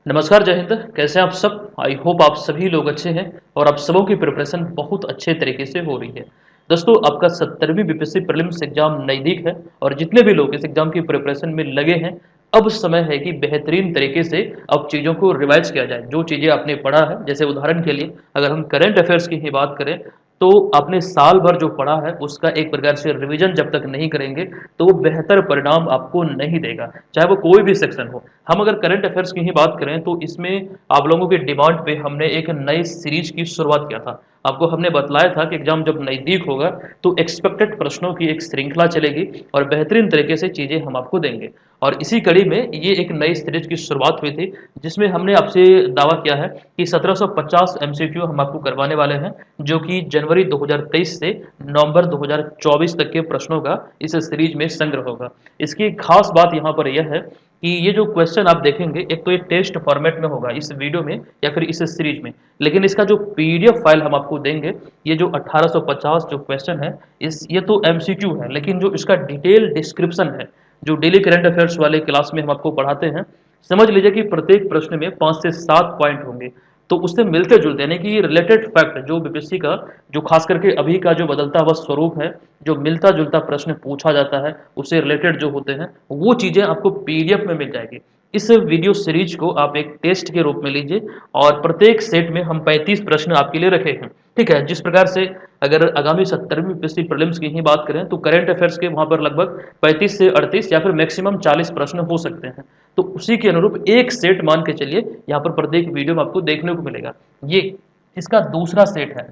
नमस्कार, जय हिंद। कैसे हैं आप सब? आई होप आप सभी लोग अच्छे हैं और आप सबों की प्रिपरेशन बहुत अच्छे तरीके से हो रही है। दोस्तों, आपका 70वीं बीपीएससी प्रीलिम्स एग्जाम नज़दीक है और जितने भी लोग इस एग्जाम की प्रिपरेशन में लगे हैं, अब समय है कि बेहतरीन तरीके से अब चीज़ों को रिवाइज किया जाए। जो चीज़ें आपने पढ़ा है, जैसे उदाहरण के लिए अगर हम करंट अफेयर्स की ही बात करें, तो आपने साल भर जो पढ़ा है उसका एक प्रकार से रिवीजन जब तक नहीं करेंगे, तो वो बेहतर परिणाम आपको नहीं देगा, चाहे वो कोई भी सेक्शन हो। हम अगर करंट अफेयर्स की ही बात करें तो इसमें आप लोगों के डिमांड पे हमने एक नई सीरीज की शुरुआत किया था। आपको हमने बतलाया था कि एग्जाम जब नज़दीक होगा तो एक्सपेक्टेड प्रश्नों की एक श्रृंखला चलेगी और बेहतरीन तरीके से चीज़ें हम आपको देंगे। और इसी कड़ी में ये एक नई सीरीज की शुरुआत हुई थी, जिसमें हमने आपसे दावा किया है कि 1750 एमसीक्यू हम आपको करवाने वाले हैं, जो कि जनवरी 2023 से नवंबर 2024 तक के प्रश्नों का इस सीरीज में संग्रह होगा। इसकी खास बात यहाँ पर यह है कि ये जो क्वेश्चन आप देखेंगे, एक तो ये टेस्ट फॉर्मेट में होगा इस वीडियो में या फिर इस सीरीज में, लेकिन इसका जो पीडीएफ फाइल हम आपको देंगे, ये जो 1850 जो क्वेश्चन है, इस ये तो एमसीक्यू है, लेकिन जो इसका डिटेल डिस्क्रिप्शन है, जो डेली करंट अफेयर्स वाले क्लास में हम आपको पढ़ाते हैं, समझ लीजिए कि प्रत्येक प्रश्न में 5 से 7 पॉइंट होंगे। तो उससे मिलते जुलते यानी कि रिलेटेड फैक्ट जो बीपीएससी का जो खास करके अभी का जो बदलता हुआ स्वरूप है, जो मिलता जुलता प्रश्न पूछा जाता है, उससे रिलेटेड जो होते हैं, वो चीज़ें आपको पीडीएफ में मिल जाएगी। इस वीडियो सीरीज को आप एक टेस्ट के रूप में लीजिए और प्रत्येक सेट में हम 35 प्रश्न आपके लिए रखे हैं। ठीक है, जिस प्रकार से अगर आगामी 70वीं बीपीएससी प्रीलिम्स की ही बात करें तो करंट अफेयर्स के वहाँ पर लगभग 35 से 38 या फिर मैक्सिमम 40 प्रश्न हो सकते हैं। तो उसी के अनुरूप एक सेट मान के चलिए, यहाँ पर प्रत्येक वीडियो में आपको देखने को मिलेगा। ये इसका दूसरा सेट है।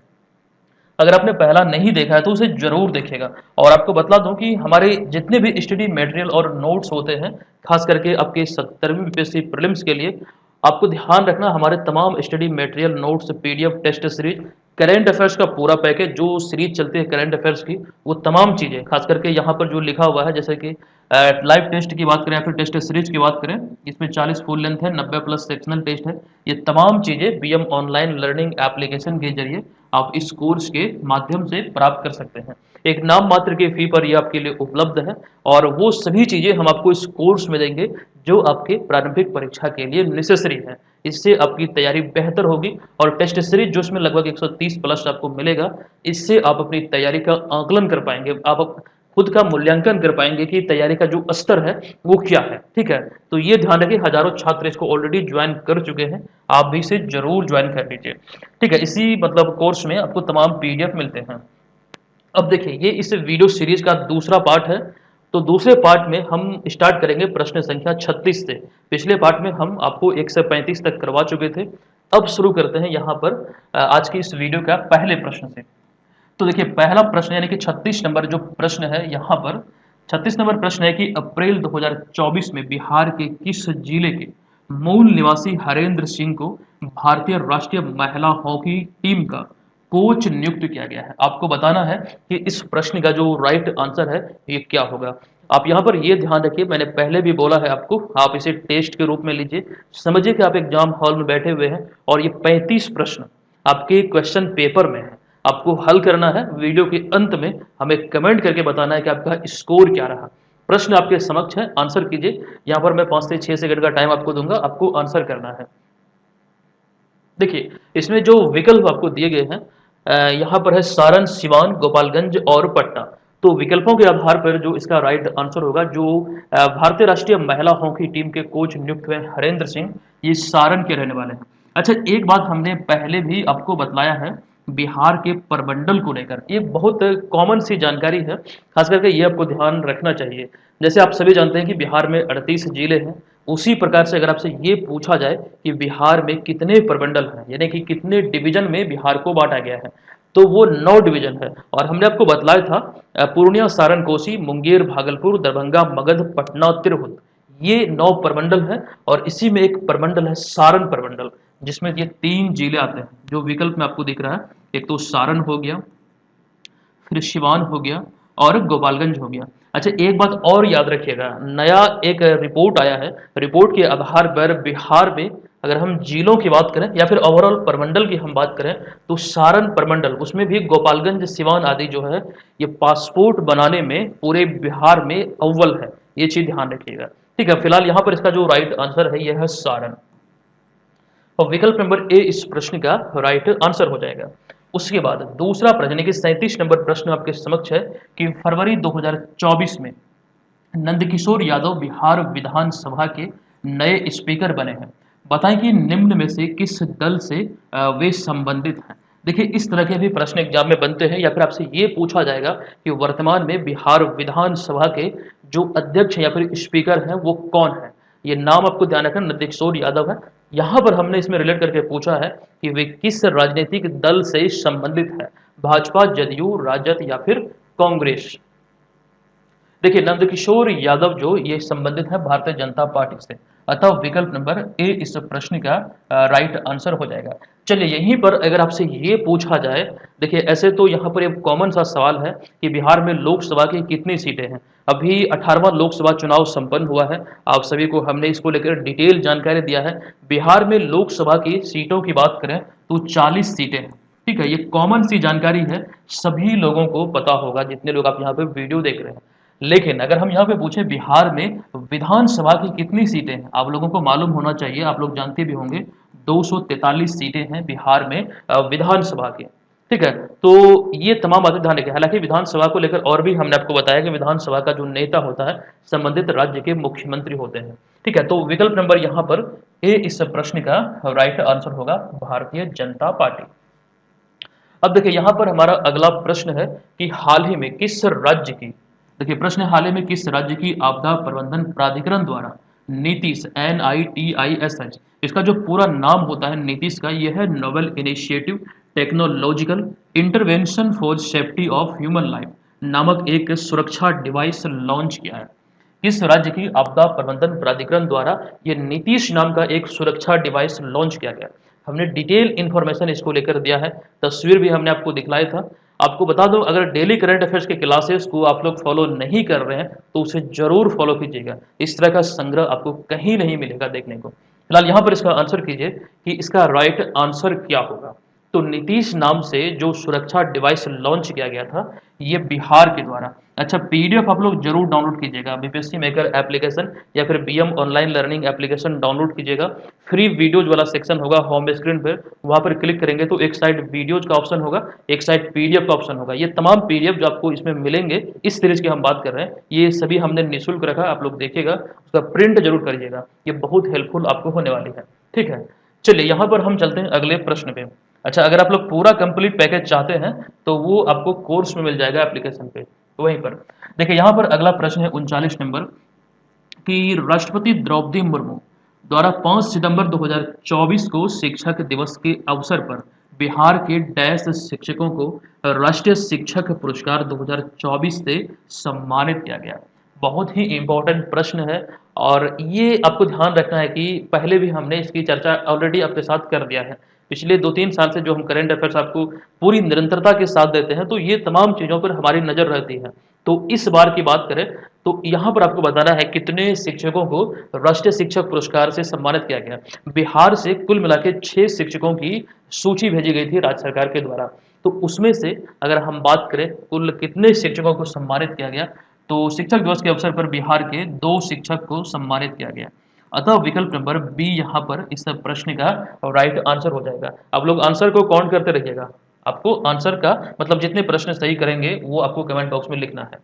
अगर आपने पहला नहीं देखा है तो उसे जरूर देखेगा। और आपको बतला दूं कि हमारे जितने भी स्टडी मटेरियल और नोट्स होते हैं, खास करके आपके 70वीं बीपीएससी प्रीलिम्स के लिए, आपको ध्यान रखना हमारे तमाम study material, notes, PDF, test series, current affairs का पूरा पैकेज, जो सीरीज चलती है करंट अफेयर्स की, वो तमाम चीज़ें, खास करके यहाँ पर जो लिखा हुआ है, जैसे कि लाइव टेस्ट की बात करें या फिर टेस्ट सीरीज की बात करें, इसमें 40 फुल लेंथ है, 90 प्लस सेक्शनल टेस्ट है। ये तमाम चीज़ें बीएम ऑनलाइन लर्निंग एप्लीकेशन के जरिए आप इस कोर्स के माध्यम से प्राप्त कर सकते हैं। एक नाम मात्र की फी पर ये आपके लिए उपलब्ध है और वो सभी चीज़ें हम आपको इस कोर्स में देंगे जो आपके प्रारंभिक परीक्षा के लिए नेसेसरी है। इससे आपकी तैयारी बेहतर होगी और टेस्ट सीरीज जो इसमें लगभग 130 प्लस आपको मिलेगा, इससे आप अपनी तैयारी का आकलन कर पाएंगे। आप खुद का मूल्यांकन कर पाएंगे कि तैयारी का जो स्तर है वो क्या है। ठीक है, तो ये ध्यान रखिए, हजारों छात्र इसको ऑलरेडी ज्वाइन कर चुके हैं, आप भी इसे जरूर ज्वाइन कर लीजिए। ठीक है, इसी मतलब कोर्स में आपको तमाम पीडीएफ मिलते हैं। अब देखिए, ये इस वीडियो सीरीज का दूसरा पार्ट है। तो दूसरे पार्ट में हम स्टार्ट करेंगे प्रश्न संख्या 36 से। पिछले पार्ट में हम आपको 1 से 35 तक करवा चुके थे। अब शुरू करते हैं यहाँ पर आज की इस वीडियो का पहले प्रश्न से। तो देखिए, पहला प्रश्न यानी कि 36 नंबर जो प्रश्न है यहाँ पर, 36 नंबर प्रश्न है कि अप्रैल 2024 में बिहार के किस जिले के मूल निवासी हरेंद्र सिंह को भारतीय राष्ट्रीय महिला हॉकी टीम का कोच नियुक्त किया गया है? आपको बताना है कि इस प्रश्न का जो राइट आंसर है ये क्या होगा। आप यहाँ पर ये ध्यान रखिए, मैंने पहले भी बोला है आपको, आप इसे टेस्ट के रूप में लीजिए। समझिए कि आप एग्जाम हॉल में बैठे हुए हैं और ये 35 प्रश्न आपके क्वेश्चन पेपर में है, आपको हल करना है। वीडियो के अंत में हमें कमेंट करके बताना है कि आपका स्कोर क्या रहा। प्रश्न आपके समक्ष है, आंसर कीजिए। यहाँ पर मैं 5 से 6 सेकंड का टाइम आपको दूंगा, आपको आंसर करना है। देखिए, इसमें जो विकल्प आपको दिए गए हैं, यहाँ पर है सारण, सिवान, गोपालगंज और पटना। तो विकल्पों के आधार पर जो इसका राइट आंसर होगा, जो भारतीय राष्ट्रीय महिला हॉकी टीम के कोच नियुक्त हुए हरेंद्र सिंह, ये सारण के रहने वाले हैं। अच्छा, एक बात हमने पहले भी आपको बतलाया है बिहार के प्रमंडल को लेकर, ये बहुत कॉमन सी जानकारी है, खास करके ये आपको ध्यान रखना चाहिए। जैसे आप सभी जानते हैं कि बिहार में 38 जिले हैं, उसी प्रकार से अगर आपसे ये पूछा जाए कि बिहार में कितने प्रमंडल हैं, यानी कि कितने डिवीजन में बिहार को बांटा गया है, तो वो 9 डिवीजन है। और हमने आपको बतलाया था पूर्णिया, सारण, कोसी, मुंगेर, भागलपुर, दरभंगा, मगध, पटना, तिरहुत, ये 9 प्रमंडल हैं। और इसी में एक प्रमंडल है सारण प्रमंडल, जिसमें ये 3 जिले आते हैं जो विकल्प में आपको दिख रहा है। एक तो सारण हो गया, फिर सिवान हो गया और गोपालगंज हो गया। अच्छा, एक बात और याद रखिएगा, नया एक रिपोर्ट आया है, रिपोर्ट के आधार पर बिहार में अगर हम जिलों की बात करें या फिर ओवरऑल प्रमंडल की हम बात करें, तो सारण प्रमंडल, उसमें भी गोपालगंज, सिवान आदि जो है, ये पासपोर्ट बनाने में पूरे बिहार में अव्वल है। ये चीज ध्यान रखिएगा। ठीक है, फिलहाल यहाँ पर इसका जो राइट आंसर है यह है सारण। और विकल्प नंबर ए इस प्रश्न का राइट आंसर हो जाएगा। उसके बाद दूसरा प्रश्न यानी कि 37 नंबर प्रश्न आपके समक्ष है कि फरवरी 2024 में नंदकिशोर यादव बिहार विधानसभा के नए स्पीकर बने हैं। बताएं कि निम्न में से किस दल से वे संबंधित हैं। देखिए इस तरह के भी प्रश्न एग्जाम में बनते हैं, या फिर आपसे ये पूछा जाएगा कि वर्तमान में बिहार विधानसभा के जो अध्यक्ष या फिर स्पीकर हैं वो कौन है। ये नाम आपको ध्यान रखना, नंदकिशोर यादव है। यहाँ पर हमने इसमें रिलेट करके पूछा है कि वे किस राजनीतिक दल से संबंधित है, भाजपा, जदयू, राजद या फिर कांग्रेस। देखिए नंदकिशोर यादव जो ये संबंधित है भारतीय जनता पार्टी से, अतः विकल्प नंबर ए इस प्रश्न का राइट आंसर हो जाएगा। चलिए यहीं पर अगर आपसे ये पूछा जाए, देखिए ऐसे तो यहाँ पर एक कॉमन सा सवाल है कि बिहार में लोकसभा की कितनी सीटें हैं। अभी 18वां लोकसभा चुनाव संपन्न हुआ है, आप सभी को हमने इसको लेकर डिटेल जानकारी दिया है। बिहार में लोकसभा की सीटों की बात करें तो 40 सीटें हैं। ठीक है, ये कॉमन सी जानकारी है, सभी लोगों को पता होगा जितने लोग आप यहाँ पे वीडियो देख रहे हैं। लेकिन अगर हम यहाँ पे पूछें बिहार में विधानसभा की कितनी सीटें हैं, आप लोगों को मालूम होना चाहिए, आप लोग जानते भी होंगे 243 सीटें हैं बिहार में विधानसभा की। ठीक है, तो ये तमाम बातें ध्यान रखें। हालांकि विधानसभा को लेकर और भी हमने आपको बताया कि विधानसभा का जो नेता होता है संबंधित राज्य के मुख्यमंत्री होते हैं। ठीक है, तो विकल्प नंबर यहाँ पर ए इस प्रश्न का राइट आंसर होगा भारतीय जनता पार्टी। अब देखिए यहाँ पर हमारा अगला प्रश्न है कि हाल ही में किस राज्य की, देखिए प्रश्न हाल ही में किस राज्य की आपदा प्रबंधन प्राधिकरण द्वारा नीतीश, NITISH, इसका जो पूरा नाम होता है नीतीश का, यह है novel initiative technological intervention for safety of human life नामक एक सुरक्षा डिवाइस लॉन्च किया है। किस राज्य की आपदा प्रबंधन प्राधिकरण द्वारा यह नीतीश नाम का एक सुरक्षा डिवाइस लॉन्च किया गया। हमने डिटेल इन्फॉर्मेशन इसको लेकर दिया है, तस्वीर भी हमने आपको दिखलाया था। आपको बता दो, अगर डेली करंट अफेयर्स के क्लासेस को आप लोग फॉलो नहीं कर रहे हैं तो उसे जरूर फॉलो कीजिएगा। इस तरह का संग्रह आपको कहीं नहीं मिलेगा देखने को। फिलहाल यहाँ पर इसका आंसर कीजिए कि इसका राइट आंसर क्या होगा। तो नीतीश नाम से जो सुरक्षा डिवाइस लॉन्च किया गया था ये बिहार के द्वारा। अच्छा, पीडीएफ आप लोग जरूर डाउनलोड कीजिएगा, बीपीएससी मेकर एप्लीकेशन या फिर BM online learning application download कीजिएगा। फ्री वीडियोज वाला सेक्शन होगा होम स्क्रीन पर, वहां पर क्लिक करेंगे तो एक साइड वीडियोज का ऑप्शन होगा, एक साइड पीडीएफ का ऑप्शन होगा। ये तमाम पीडीएफ जो आपको इसमें मिलेंगे, इस सीरीज की हम बात कर रहे हैं, ये सभी हमने निःशुल्क रखा, आप लोग देखिएगा, उसका प्रिंट जरूर करिएगा, ये बहुत हेल्पफुल आपको होने वाली है। ठीक है, चलिए यहाँ पर हम चलते हैं अगले प्रश्न पे। अच्छा, अगर आप लोग पूरा कंप्लीट पैकेज चाहते हैं तो वो आपको कोर्स में मिल जाएगा एप्लीकेशन पे, तो वहीं पर देखिए। यहाँ पर अगला प्रश्न है 39 नंबर कि राष्ट्रपति द्रौपदी मुर्मू द्वारा 5 सितंबर 2024 को शिक्षक दिवस के अवसर पर बिहार के डैश शिक्षकों को राष्ट्रीय शिक्षक पुरस्कार 2024 से सम्मानित किया गया। बहुत ही इंपॉर्टेंट प्रश्न है, और ये आपको ध्यान रखना है कि पहले भी हमने इसकी चर्चा ऑलरेडी आपके साथ कर दिया है। पिछले 2-3 साल से जो हम करंट अफेयर्स आपको पूरी निरंतरता के साथ देते हैं, तो ये तमाम चीज़ों पर हमारी नज़र रहती है। तो इस बार की बात करें तो यहाँ पर आपको बताना है कितने शिक्षकों को राष्ट्रीय शिक्षक पुरस्कार से सम्मानित किया गया। बिहार से कुल मिला के 6 शिक्षकों की सूची भेजी गई थी राज्य सरकार के द्वारा। तो उसमें से अगर हम बात करें कुल कितने शिक्षकों को सम्मानित किया गया, तो शिक्षक दिवस के अवसर पर बिहार के 2 शिक्षक को सम्मानित किया गया। अतः विकल्प नंबर बी यहाँ पर इस प्रश्न का राइट आंसर हो जाएगा। आप लोग आंसर को काउंट करते रहिएगा, आपको आंसर का मतलब जितने प्रश्न सही करेंगे वो आपको कमेंट बॉक्स में लिखना है।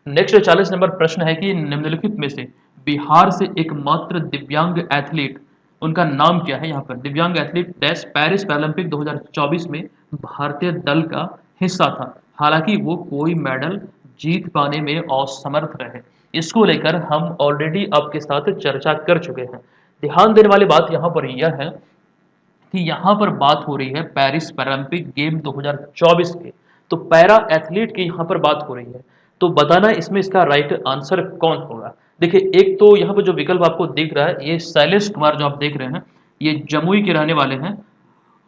नेक्स्ट 40 नंबर प्रश्न है कि निम्नलिखित में से बिहार से एकमात्र दिव्यांग एथलीट, उनका नाम क्या है। यहाँ पर दिव्यांग एथलीट डैश पेरिस पैरालंपिक 2024 में भारतीय दल का हिस्सा था, हालांकि वो कोई मेडल जीत पाने में असमर्थ रहे। इसको लेकर हम ऑलरेडी आपके साथ चर्चा कर चुके हैं। ध्यान देने वाली बात यहाँ पर यह है कि यहाँ पर बात हो रही है पेरिस पैरालंपिक गेम 2024 के, तो पैरा एथलीट की यहाँ पर बात हो रही है। तो बताना इसमें इसका राइट आंसर कौन होगा। देखिए एक तो यहाँ पर जो विकल्प आपको दिख रहा है, ये शैलेश कुमार जो आप देख रहे हैं, ये जमुई के रहने वाले हैं,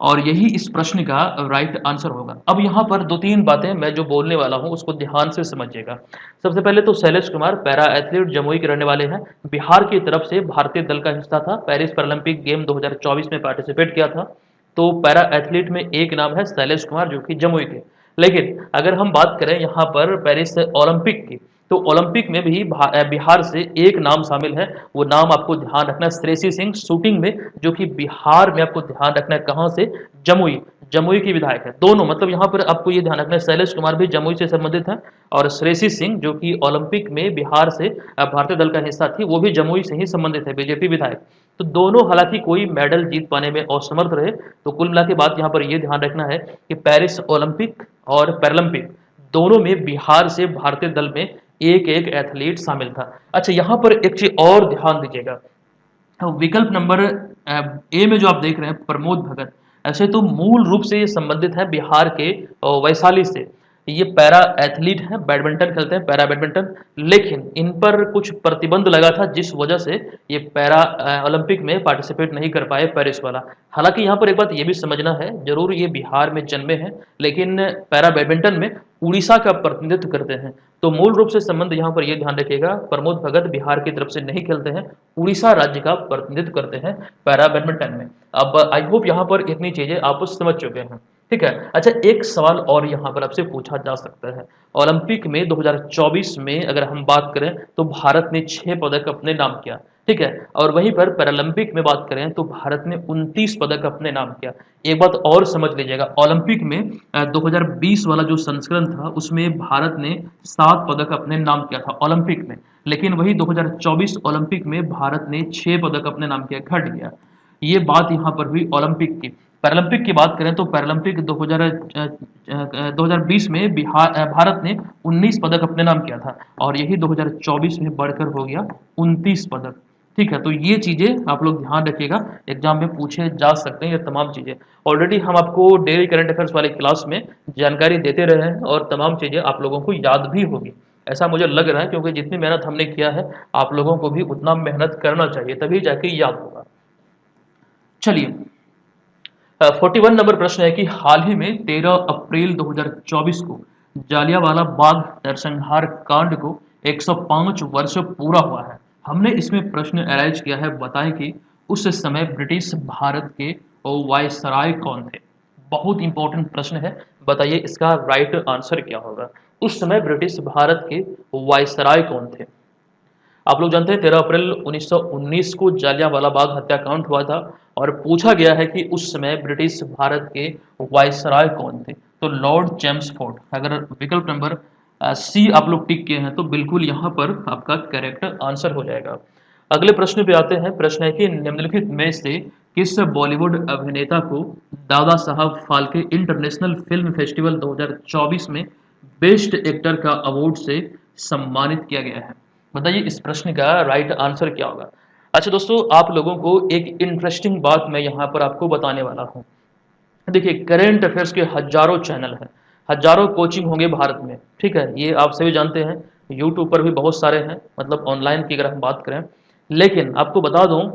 और यही इस प्रश्न का राइट आंसर होगा। अब यहाँ पर 2-3 बातें मैं जो बोलने वाला हूँ उसको ध्यान से समझिएगा। सबसे पहले तो शैलेश कुमार पैरा एथलीट जमुई के रहने वाले हैं, बिहार की तरफ से भारतीय दल का हिस्सा था, पेरिस पैरालंपिक गेम 2024 में पार्टिसिपेट किया था। तो पैरा एथलीट में एक नाम है शैलेश कुमार जो कि जमुई के। लेकिन अगर हम बात करें यहाँ पर पेरिस ओलंपिक की, तो ओलंपिक में भी बिहार से एक नाम शामिल है, वो नाम आपको ध्यान रखना है श्रेयसी सिंह, शूटिंग में, जो कि बिहार में आपको ध्यान रखना है कहाँ से, जमुई, जमुई की विधायक है दोनों, मतलब यहाँ पर आपको ये ध्यान रखना है शैलेश कुमार भी जमुई से संबंधित है और श्रेयसी सिंह जो कि ओलंपिक में बिहार से भारतीय दल का हिस्सा थी वो भी जमुई से ही संबंधित है, बीजेपी विधायक। तो दोनों हालांकि कोई मेडल जीत पाने में असमर्थ रहे। तो कुल मिला के बात यहाँ पर ये ध्यान रखना है कि पेरिस ओलंपिक और पैरालंपिक दोनों में बिहार से भारतीय दल में एक एक एथलीट शामिल था। अच्छा, यहाँ पर एक चीज और ध्यान दीजिएगा, विकल्प नंबर ए में जो आप देख रहे हैं प्रमोद भगत, ऐसे तो मूल रूप से ये संबंधित है बिहार के वैशाली से। ये पैरा एथलीट हैं, बैडमिंटन खेलते हैं, पैरा बैडमिंटन, लेकिन इन पर कुछ प्रतिबंध लगा था जिस वजह से ये पैरा ओलंपिक में पार्टिसिपेट नहीं कर पाए पेरिस वाला। हालांकि यहाँ पर एक बात ये भी समझना है, जरूर ये बिहार में जन्मे हैं लेकिन पैरा बैडमिंटन में उड़ीसा का प्रतिनिधित्व करते हैं। तो मूल रूप से संबंध यहाँ पर ये ध्यान रखिएगा, प्रमोद भगत बिहार की तरफ से नहीं खेलते हैं, उड़ीसा राज्य का प्रतिनिधित्व करते हैं पैरा बैडमिंटन में। अब आई होप यहाँ पर इतनी चीजें आप समझ चुके हैं, ठीक है। अच्छा, एक सवाल और यहाँ पर आपसे पूछा जा सकता है, ओलंपिक में 2024 में अगर हम बात करें तो भारत ने 6 पदक अपने नाम किया, ठीक है, और वहीं पर पैरालंपिक में बात करें तो भारत ने 29 पदक अपने नाम किया। एक बात और समझ लीजिएगा, ओलंपिक में 2020 वाला जो संस्करण था उसमें भारत ने 7 पदक अपने नाम किया था ओलंपिक में, लेकिन वही 2024 ओलंपिक में भारत ने 6 पदक अपने नाम किया, घट गया। ये बात यहाँ पर हुई ओलंपिक की। पैरालंपिक की बात करें तो पैरालंपिक 2020 में भारत ने 19 पदक अपने नाम किया था और यही 2024 में बढ़कर हो गया 29 पदक, ठीक है। तो ये चीजें आप लोग ध्यान रखिएगा, एग्जाम में पूछे जा सकते हैं ये तमाम चीजें। ऑलरेडी हम आपको डेली करंट अफेयर्स वाली क्लास में जानकारी देते रहे हैं और तमाम चीजें आप लोगों को याद भी होगी, ऐसा मुझे लग रहा है, क्योंकि जितनी मेहनत हमने किया है आप लोगों को भी उतना मेहनत करना चाहिए, तभी जाके याद होगा। चलिए, 41 नंबर प्रश्न है कि हाल ही में 13 अप्रैल 2024 को जालियांवाला बाग नरसंहार कांड को 105 वर्ष पूरा हुआ है। हमने इसमें प्रश्न अराइज किया है, बताएं कि उस समय ब्रिटिश भारत के वायसराय कौन थे। बहुत इंपॉर्टेंट प्रश्न है, बताइए इसका राइट आंसर क्या होगा। उस समय ब्रिटिश भारत के वायसराय कौन थे। आप लोग जानते हैं 13 अप्रैल 1919 को जालियांवाला बाग हत्याकांड हुआ था और पूछा गया है कि उस समय ब्रिटिश भारत के वायसराय कौन थे, तो लॉर्ड चेम्सफोर्ड। अगर विकल्प नंबर सी आप लोग टिक किए हैं तो बिल्कुल यहाँ पर आपका करेक्ट आंसर हो जाएगा। अगले प्रश्न पे आते हैं, प्रश्न है कि निम्नलिखित में से किस बॉलीवुड अभिनेता को Dada Saheb Phalke international film festival 2024 में बेस्ट एक्टर का अवार्ड से सम्मानित किया गया है। बताइए इस प्रश्न का राइट आंसर क्या होगा। अच्छा दोस्तों, आप लोगों को एक इंटरेस्टिंग बात मैं यहाँ पर आपको बताने वाला हूँ। देखिए, करेंट अफेयर्स के हजारों चैनल हैं, हजारों कोचिंग होंगे भारत में, ठीक है, ये आप सभी जानते हैं। यूट्यूब पर भी बहुत सारे हैं, मतलब ऑनलाइन की अगर हम बात करें। लेकिन आपको बता दूं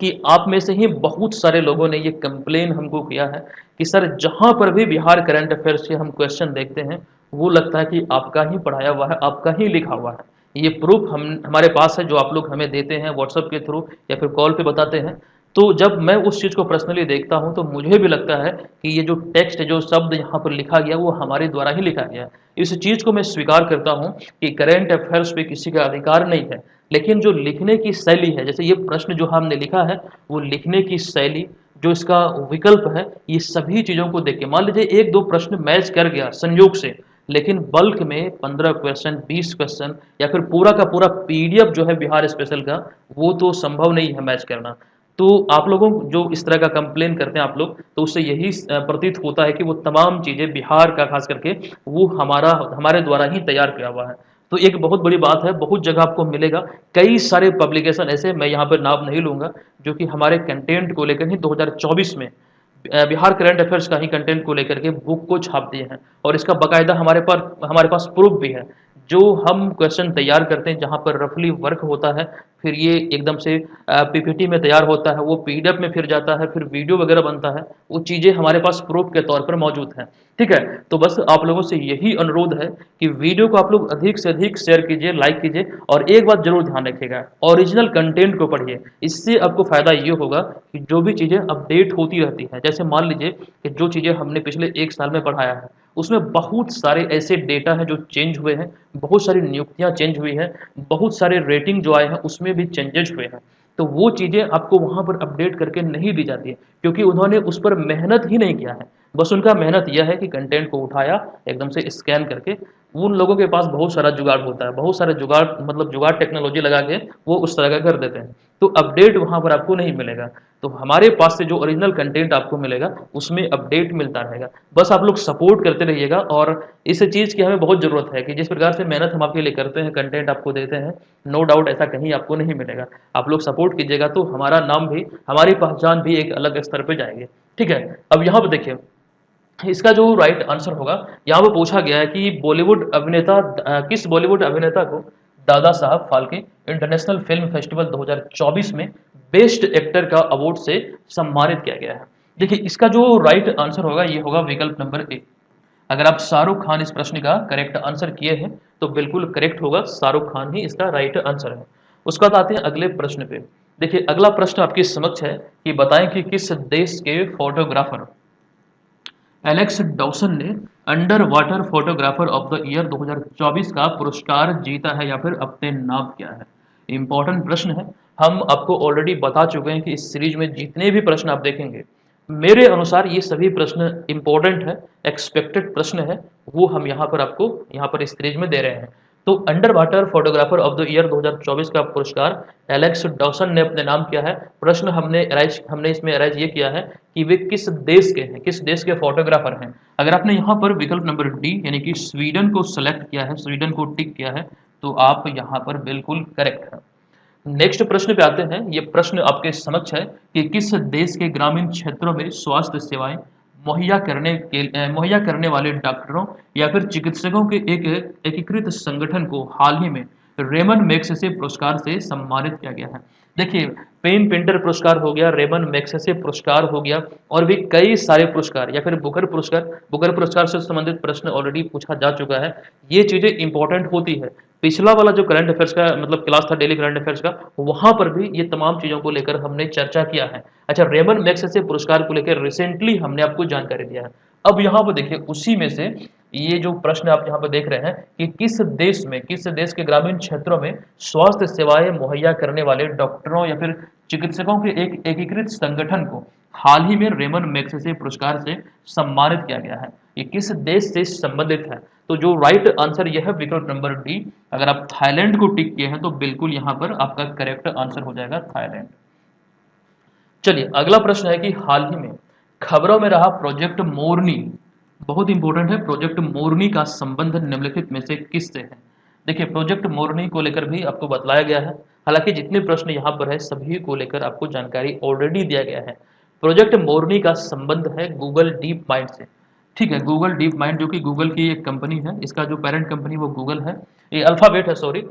कि आप में से ही बहुत सारे लोगों ने ये कंप्लेन हमको किया है कि सर जहां पर भी बिहार करंट अफेयर्स के हम क्वेश्चन देखते हैं वो लगता है कि आपका ही पढ़ाया हुआ है, आपका ही लिखा हुआ है। ये प्रूफ हम हमारे पास है जो आप लोग हमें देते हैं व्हाट्सएप के थ्रू या फिर कॉल पे बताते हैं। तो जब मैं उस चीज़ को पर्सनली देखता हूं तो मुझे भी लगता है कि ये जो टेक्स्ट, जो शब्द यहाँ पर लिखा गया वो हमारे द्वारा ही लिखा गया है। इस चीज़ को मैं स्वीकार करता हूँ कि करेंट अफेयर्स पे किसी का अधिकार नहीं है, लेकिन जो लिखने की शैली है, जैसे ये प्रश्न जो हमने लिखा है वो लिखने की शैली, जो इसका विकल्प है, ये सभी चीज़ों को देख के, मान लीजिए एक दो प्रश्न मैच कर गया संयोग से, लेकिन बल्क में 15 क्वेश्चन, 20 क्वेश्चन या फिर पूरा का पूरा पीडीएफ जो है बिहार स्पेशल का, वो तो संभव नहीं है मैच करना। तो आप लोगों जो इस तरह का कंप्लेन करते हैं आप लोग, तो उससे यही प्रतीत होता है कि वो तमाम चीज़ें बिहार का खास करके वो हमारे द्वारा ही तैयार किया हुआ है। तो एक बहुत बड़ी बात है, बहुत जगह आपको मिलेगा, कई सारे पब्लिकेशन ऐसे, मैं यहाँ पर नाम नहीं लूँगा, जो कि हमारे कंटेंट को लेकर ही 2024 में बिहार करंट अफेयर्स का ही कंटेंट को लेकर के बुक को छाप दिए हैं और इसका बाकायदा हमारे पास प्रूफ भी है। जो हम क्वेश्चन तैयार करते हैं जहाँ पर रफली वर्क होता है, फिर ये एकदम से पीपीटी में तैयार होता है, वो पीडीएफ में फिर जाता है, फिर वीडियो वगैरह बनता है, वो चीज़ें हमारे पास प्रूफ के तौर पर मौजूद हैं, ठीक है। तो बस आप लोगों से यही अनुरोध है कि वीडियो को आप लोग अधिक से अधिक शेयर कीजिए, लाइक कीजिए और एक बात जरूर ध्यान रखिएगा, ओरिजिनल कंटेंट को पढ़िए। इससे आपको फायदा ये होगा कि जो भी चीज़ें अपडेट होती रहती हैं, जैसे मान लीजिए कि जो चीज़ें हमने पिछले 1 साल में पढ़ाया है उसमें बहुत सारे ऐसे डेटा हैं जो चेंज हुए हैं, बहुत सारी नियुक्तियां चेंज हुई हैं, बहुत सारे रेटिंग जो आए हैं उसमें भी चेंजेस हुए हैं। तो वो चीज़ें आपको वहाँ पर अपडेट करके नहीं दी जाती है, क्योंकि उन्होंने उस पर मेहनत ही नहीं किया है। बस उनका मेहनत यह है कि कंटेंट को उठाया, एकदम से स्कैन करके, उन लोगों के पास बहुत सारा जुगाड़ होता है, बहुत सारे जुगाड़ मतलब जुगाड़ टेक्नोलॉजी लगा के वो उस तरह का कर देते हैं। तो अपडेट वहाँ पर आपको नहीं मिलेगा। तो हमारे पास से जो ओरिजिनल कंटेंट आपको मिलेगा उसमें अपडेट मिलता रहेगा। बस आप लोग सपोर्ट करते रहिएगा, और इस चीज़ की हमें बहुत ज़रूरत है कि जिस प्रकार से मेहनत हम आपके लिए करते हैं, कंटेंट आपको देते हैं, नो डाउट ऐसा कहीं आपको नहीं मिलेगा। आप लोग सपोर्ट कीजिएगा तो हमारा नाम भी, हमारी पहचान भी एक अलग स्तर पे जाएगी। ठीक है, अब यहाँ पे देखिए, इसका जो राइट आंसर होगा, यहाँ पे पूछा गया है कि किस बॉलीवुड अभिनेता को Dada Saheb Phalke international film festival 2024 में बेस्ट एक्टर का अवार्ड से सम्मानित किया गया है। देखिए, इसका जो राइट आंसर होगा ये होगा विकल्प नंबर ए। अगर आप शाहरुख खान इस प्रश्न का करेक्ट आंसर किए हैं तो बिल्कुल करेक्ट होगा, शाहरुख खान ही इसका राइट आंसर है। उसके बाद आते हैं अगले प्रश्न पे। देखिए, अगला प्रश्न आपके समक्ष है कि बताएं कि किस देश के फोटोग्राफर एलेक्स डॉसन ने under water photographer of the year 2024 का पुरस्कार जीता है या फिर अपने नाम किया है। इंपॉर्टेंट प्रश्न है। हम आपको ऑलरेडी बता चुके हैं कि इस सीरीज में जितने भी प्रश्न आप देखेंगे, मेरे अनुसार ये सभी प्रश्न इंपॉर्टेंट है, एक्सपेक्टेड प्रश्न है, वो हम यहाँ पर आपको यहाँ पर इस सीरीज में दे रहे हैं। तो under water photographer of the year 2024 का पुरस्कार एलेक्स डॉसन ने अपने नाम किया है। प्रश्न हमने इसमें अराइज ये किया है कि वे किस देश के हैं, किस देश के फोटोग्राफर हैं। अगर आपने यहाँ पर विकल्प नंबर डी यानी कि स्वीडन को सेलेक्ट किया है, स्वीडन को टिक किया है, तो आप यहाँ पर बिल्कुल करेक्ट है। नेक्स्ट प्रश्न पे आते हैं। ये प्रश्न आपके समक्ष है कि किस देश के ग्रामीण क्षेत्रों में स्वास्थ्य सेवाएं मुहैया करने वाले डॉक्टरों या फिर चिकित्सकों के एक एकीकृत संगठन को हाल ही में रेमन मैग्सेसे पुरस्कार से सम्मानित किया गया है। देखिए, पेन पेंटर पुरस्कार हो गया, रेमन मैग्सेसे पुरस्कार हो गया, और भी कई सारे पुरस्कार, या फिर बुकर पुरस्कार से संबंधित प्रश्न ऑलरेडी पूछा जा चुका है। ये चीजें इंपॉर्टेंट होती है। पिछला वाला जो करंट अफेयर्स का मतलब क्लास था, डेली करंट अफेयर्स का, वहां पर भी ये तमाम चीजों को लेकर हमने चर्चा किया है। अच्छा, रेमन मैग्सेसे पुरस्कार को लेकर रिसेंटली हमने आपको जानकारी दिया है। अब यहाँ पर देखिए, उसी में से ये जो प्रश्न आप यहाँ पर देख रहे हैं कि किस देश के ग्रामीण क्षेत्रों में स्वास्थ्य सेवाएं मुहैया करने वाले डॉक्टरों या फिर चिकित्सकों के एक एकीकृत संगठन को हाल ही में रेमन मैग्सेसे पुरस्कार से सम्मानित किया गया है। ये किस देश से संबंधित है? तो जो राइट आंसर यह है विकल्प नंबर डी। अगर आप थाईलैंड को टिक किए हैं तो बिल्कुल यहाँ पर आपका करेक्ट आंसर हो जाएगा थाईलैंड। चलिए, अगला प्रश्न है कि हाल ही में खबरों में रहा प्रोजेक्ट मोरनी, बहुत इंपॉर्टेंट है, प्रोजेक्ट मोरनी का संबंध निम्नलिखित में से किससे है? देखिए, प्रोजेक्ट मोरनी को लेकर भी आपको बतलाया गया है। हालांकि जितने प्रश्न यहाँ पर है सभी को लेकर आपको जानकारी ऑलरेडी दिया गया है। प्रोजेक्ट मोरनी का संबंध है गूगल डीप माइंड से। ठीक है, गूगल डीप माइंड जो कि गूगल की एक कंपनी है, इसका जो पेरेंट कंपनी वो गूगल है, ये अल्फाबेट है, सॉरी।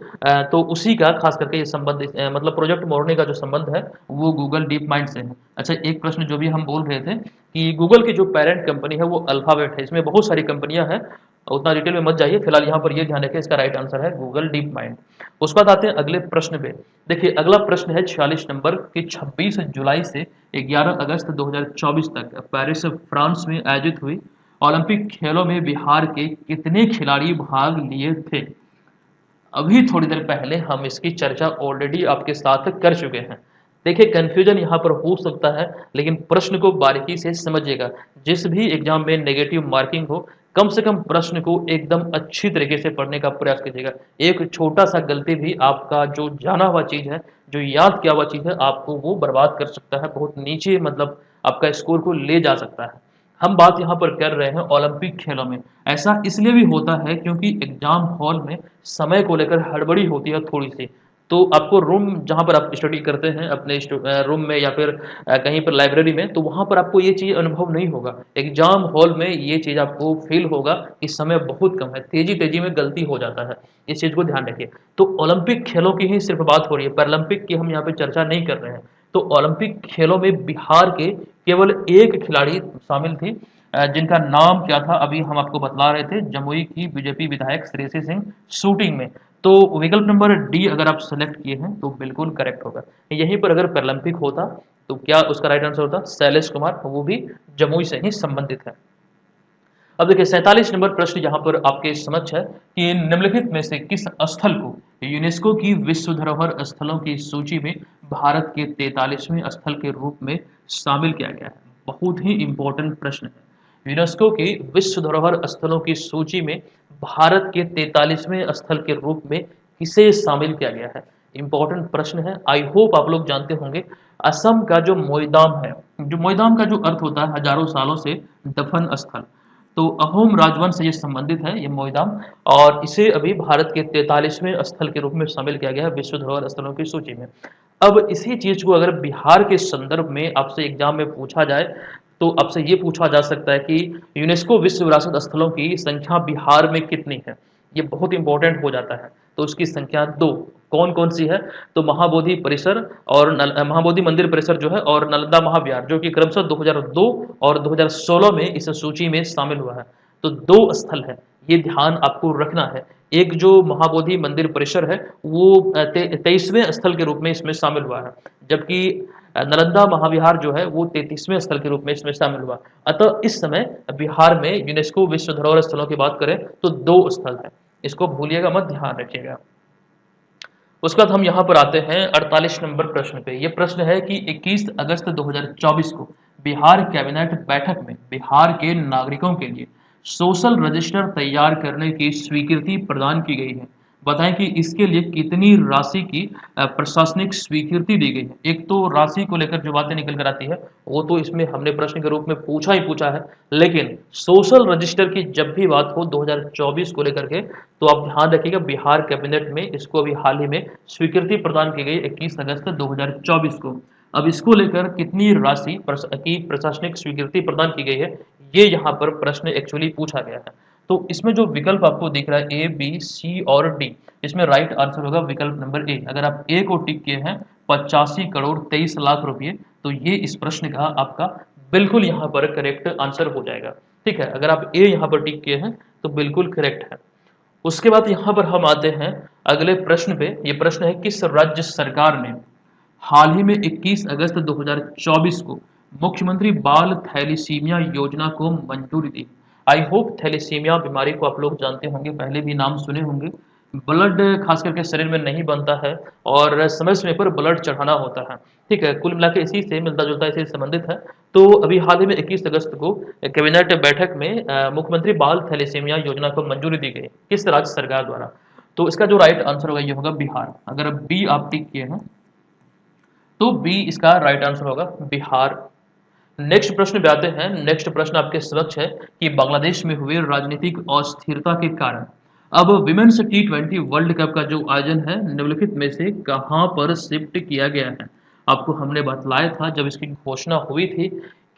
तो उसी का खास करके ये संबंध मतलब प्रोजेक्ट मोरनी का जो संबंध है वो गूगल डीप माइंड से है। अच्छा, एक प्रश्न जो भी हम बोल रहे थे कि गूगल की जो पेरेंट कंपनी है वो अल्फाबेट है, इसमें बहुत सारी कंपनियां हैं, उतना डिटेल में मत जाइए, फिलहाल यहाँ पर ये ध्यान रखें, इसका राइट आंसर है गूगल डीप माइंड। उसके बाद आते हैं अगले प्रश्न पे। देखिए, अगला प्रश्न है 46 नंबर की 26 जुलाई से 11 अगस्त 2024 तक पेरिस फ्रांस में आयोजित हुई ओलंपिक खेलों में बिहार के कितने खिलाड़ी भाग लिए थे? अभी थोड़ी देर पहले हम इसकी चर्चा ऑलरेडी आपके साथ कर चुके हैं। देखिए, कंफ्यूजन यहाँ पर हो सकता है, लेकिन प्रश्न को बारीकी से समझिएगा। जिस भी एग्जाम में नेगेटिव मार्किंग हो, कम से कम प्रश्न को एकदम अच्छी तरीके से पढ़ने का प्रयास कीजिएगा। एक छोटा सा गलती भी आपका जो जाना हुआ चीज है, जो याद किया हुआ चीज है, आपको वो बर्बाद कर सकता है, बहुत नीचे मतलब आपका स्कोर को ले जा सकता है। हम बात यहाँ पर कर रहे हैं ओलंपिक खेलों में। ऐसा इसलिए भी होता है क्योंकि एग्जाम हॉल में समय को लेकर हड़बड़ी होती है थोड़ी सी। तो आपको रूम जहाँ पर आप स्टडी करते हैं अपने रूम में या फिर कहीं पर लाइब्रेरी में, तो वहाँ पर आपको ये चीज़ अनुभव नहीं होगा। एग्जाम हॉल में ये चीज़ आपको फील होगा कि समय बहुत कम है, तेजी तेजी में गलती हो जाता है। इस चीज़ को ध्यान रखिए। तो ओलंपिक खेलों की ही सिर्फ बात हो रही है, पैरालंपिक की हम यहाँ पे चर्चा नहीं कर रहे हैं। तो ओलंपिक खेलों में बिहार के केवल एक खिलाड़ी शामिल थी, जिनका नाम क्या था अभी हम आपको बतला रहे थे, जमुई की बीजेपी विधायक श्रेयसी सिंह शूटिंग में। तो विकल्प नंबर डी अगर आप सेलेक्ट किए हैं तो बिल्कुल करेक्ट होगा। यहीं पर अगर पैरालंपिक होता तो क्या उसका राइट आंसर होता? शैलेश कुमार, वो भी जमुई से ही संबंधित है। अब देखिए 47 नंबर प्रश्न यहाँ पर आपके समक्ष है कि निम्नलिखित में से किस स्थल को यूनेस्को की विश्व धरोहर स्थलों की सूची में भारत के 43वें स्थल के रूप में शामिल किया गया है। बहुत ही इंपॉर्टेंट प्रश्न है। यूनेस्को की विश्व धरोहर स्थलों की सूची में भारत के 43वें स्थल के रूप में किसे शामिल किया गया है? इंपॉर्टेंट प्रश्न है। आई होप आप लोग जानते होंगे। असम का जो मोइदाम है, जो मोइदाम का जो अर्थ होता है हजारों सालों से दफन स्थल, तो अहोम राजवंश से ये संबंधित है ये मोइदाम, और इसे अभी भारत के 43वें स्थल के रूप में शामिल किया गया है विश्व धरोहर स्थलों की सूची में। अब इसी चीज को अगर बिहार के संदर्भ में आपसे एग्जाम में पूछा जाए तो आपसे ये पूछा जा सकता है कि यूनेस्को विश्व विरासत स्थलों की संख्या बिहार में कितनी है? ये बहुत इंपॉर्टेंट हो जाता है। तो उसकी संख्या 2 कौन कौन सी है? तो महाबोधि परिसर और महाबोधि मंदिर परिसर जो है, और नालंदा महाविहार, जो कि क्रमशः 2002 और 2016 में इस सूची में शामिल हुआ है। तो 2 स्थल है, ये ध्यान आपको रखना है। एक जो महाबोधि मंदिर परिसर है वो 23वें स्थल के रूप में इसमें शामिल हुआ है, जबकि नालंदा महाविहार जो है वो 33वें स्थल के रूप में इसमें शामिल हुआ। अतः इस समय बिहार में यूनेस्को विश्व धरोहर स्थलों की बात करें तो 2 स्थल है, इसको भूलिएगा मत, ध्यान रखिएगा। उसके बाद हम यहाँ पर आते हैं 48 नंबर प्रश्न पे। ये प्रश्न है कि 21 अगस्त 2024 को बिहार कैबिनेट बैठक में बिहार के नागरिकों के लिए सोशल रजिस्टर तैयार करने की स्वीकृति प्रदान की गई है। बताएं कि इसके लिए कितनी राशि की प्रशासनिक स्वीकृति दी गई है। एक तो राशि को लेकर जो बातें निकल कर आती है वो तो इसमें हमने प्रश्न के रूप में पूछा ही पूछा है, लेकिन सोशल रजिस्टर की जब भी बात हो 2024 को लेकर के, तो आप ध्यान रखिएगा बिहार कैबिनेट में इसको अभी हाल ही में स्वीकृति प्रदान की गई 21 अगस्त 2024 को। अब इसको लेकर कितनी राशि की प्रशासनिक स्वीकृति प्रदान की गई है, ये यहाँ पर प्रश्न एक्चुअली पूछा गया है। तो इसमें जो विकल्प आपको दिख रहा है ए, बी, सी और डी, इसमें राइट आंसर होगा विकल्प नंबर ए। अगर आप ए को टिक किए हैं 85 करोड़ 23 लाख रुपए, तो ये इस प्रश्न का आपका बिल्कुल यहाँ पर करेक्ट आंसर हो जाएगा। ठीक है, अगर आप ए यहाँ पर टिक किए हैं तो बिल्कुल करेक्ट है। उसके बाद यहाँ पर हम आते हैं अगले प्रश्न पे। ये प्रश्न है किस राज्य सरकार ने हाल ही में 21 अगस्त 2024 को मुख्यमंत्री बाल थैलीसीमिया योजना को मंजूरी दी? आई होप थैलीसीमिया बीमारी को आप लोग जानते होंगे, पहले भी नाम सुने होंगे। ब्लड खास करके शरीर में नहीं बनता है और समय समय पर ब्लड चढ़ाना होता है। ठीक है, कुल मिला के इसी से मिलता जुलता, इसी से संबंधित है। तो अभी हाल ही में 21 अगस्त को कैबिनेट बैठक में मुख्यमंत्री बाल थैलीसीमिया योजना को मंजूरी दी गई किस राज्य सरकार द्वारा? तो इसका जो राइट आंसर होगा ये होगा बिहार। अगर बी आप टिक किए हैं तो बी इसका राइट आंसर होगा बिहार। नेक्स्ट प्रश्न पे आते हैं। नेक्स्ट प्रश्न आपके समक्ष है कि बांग्लादेश में हुए राजनीतिक अस्थिरता के कारण अब विमेन्स T20 वर्ल्ड कप का जो आयोजन है निम्नलिखित में से कहां पर शिफ्ट किया गया है? आपको हमने बतलाया था जब इसकी घोषणा हुई थी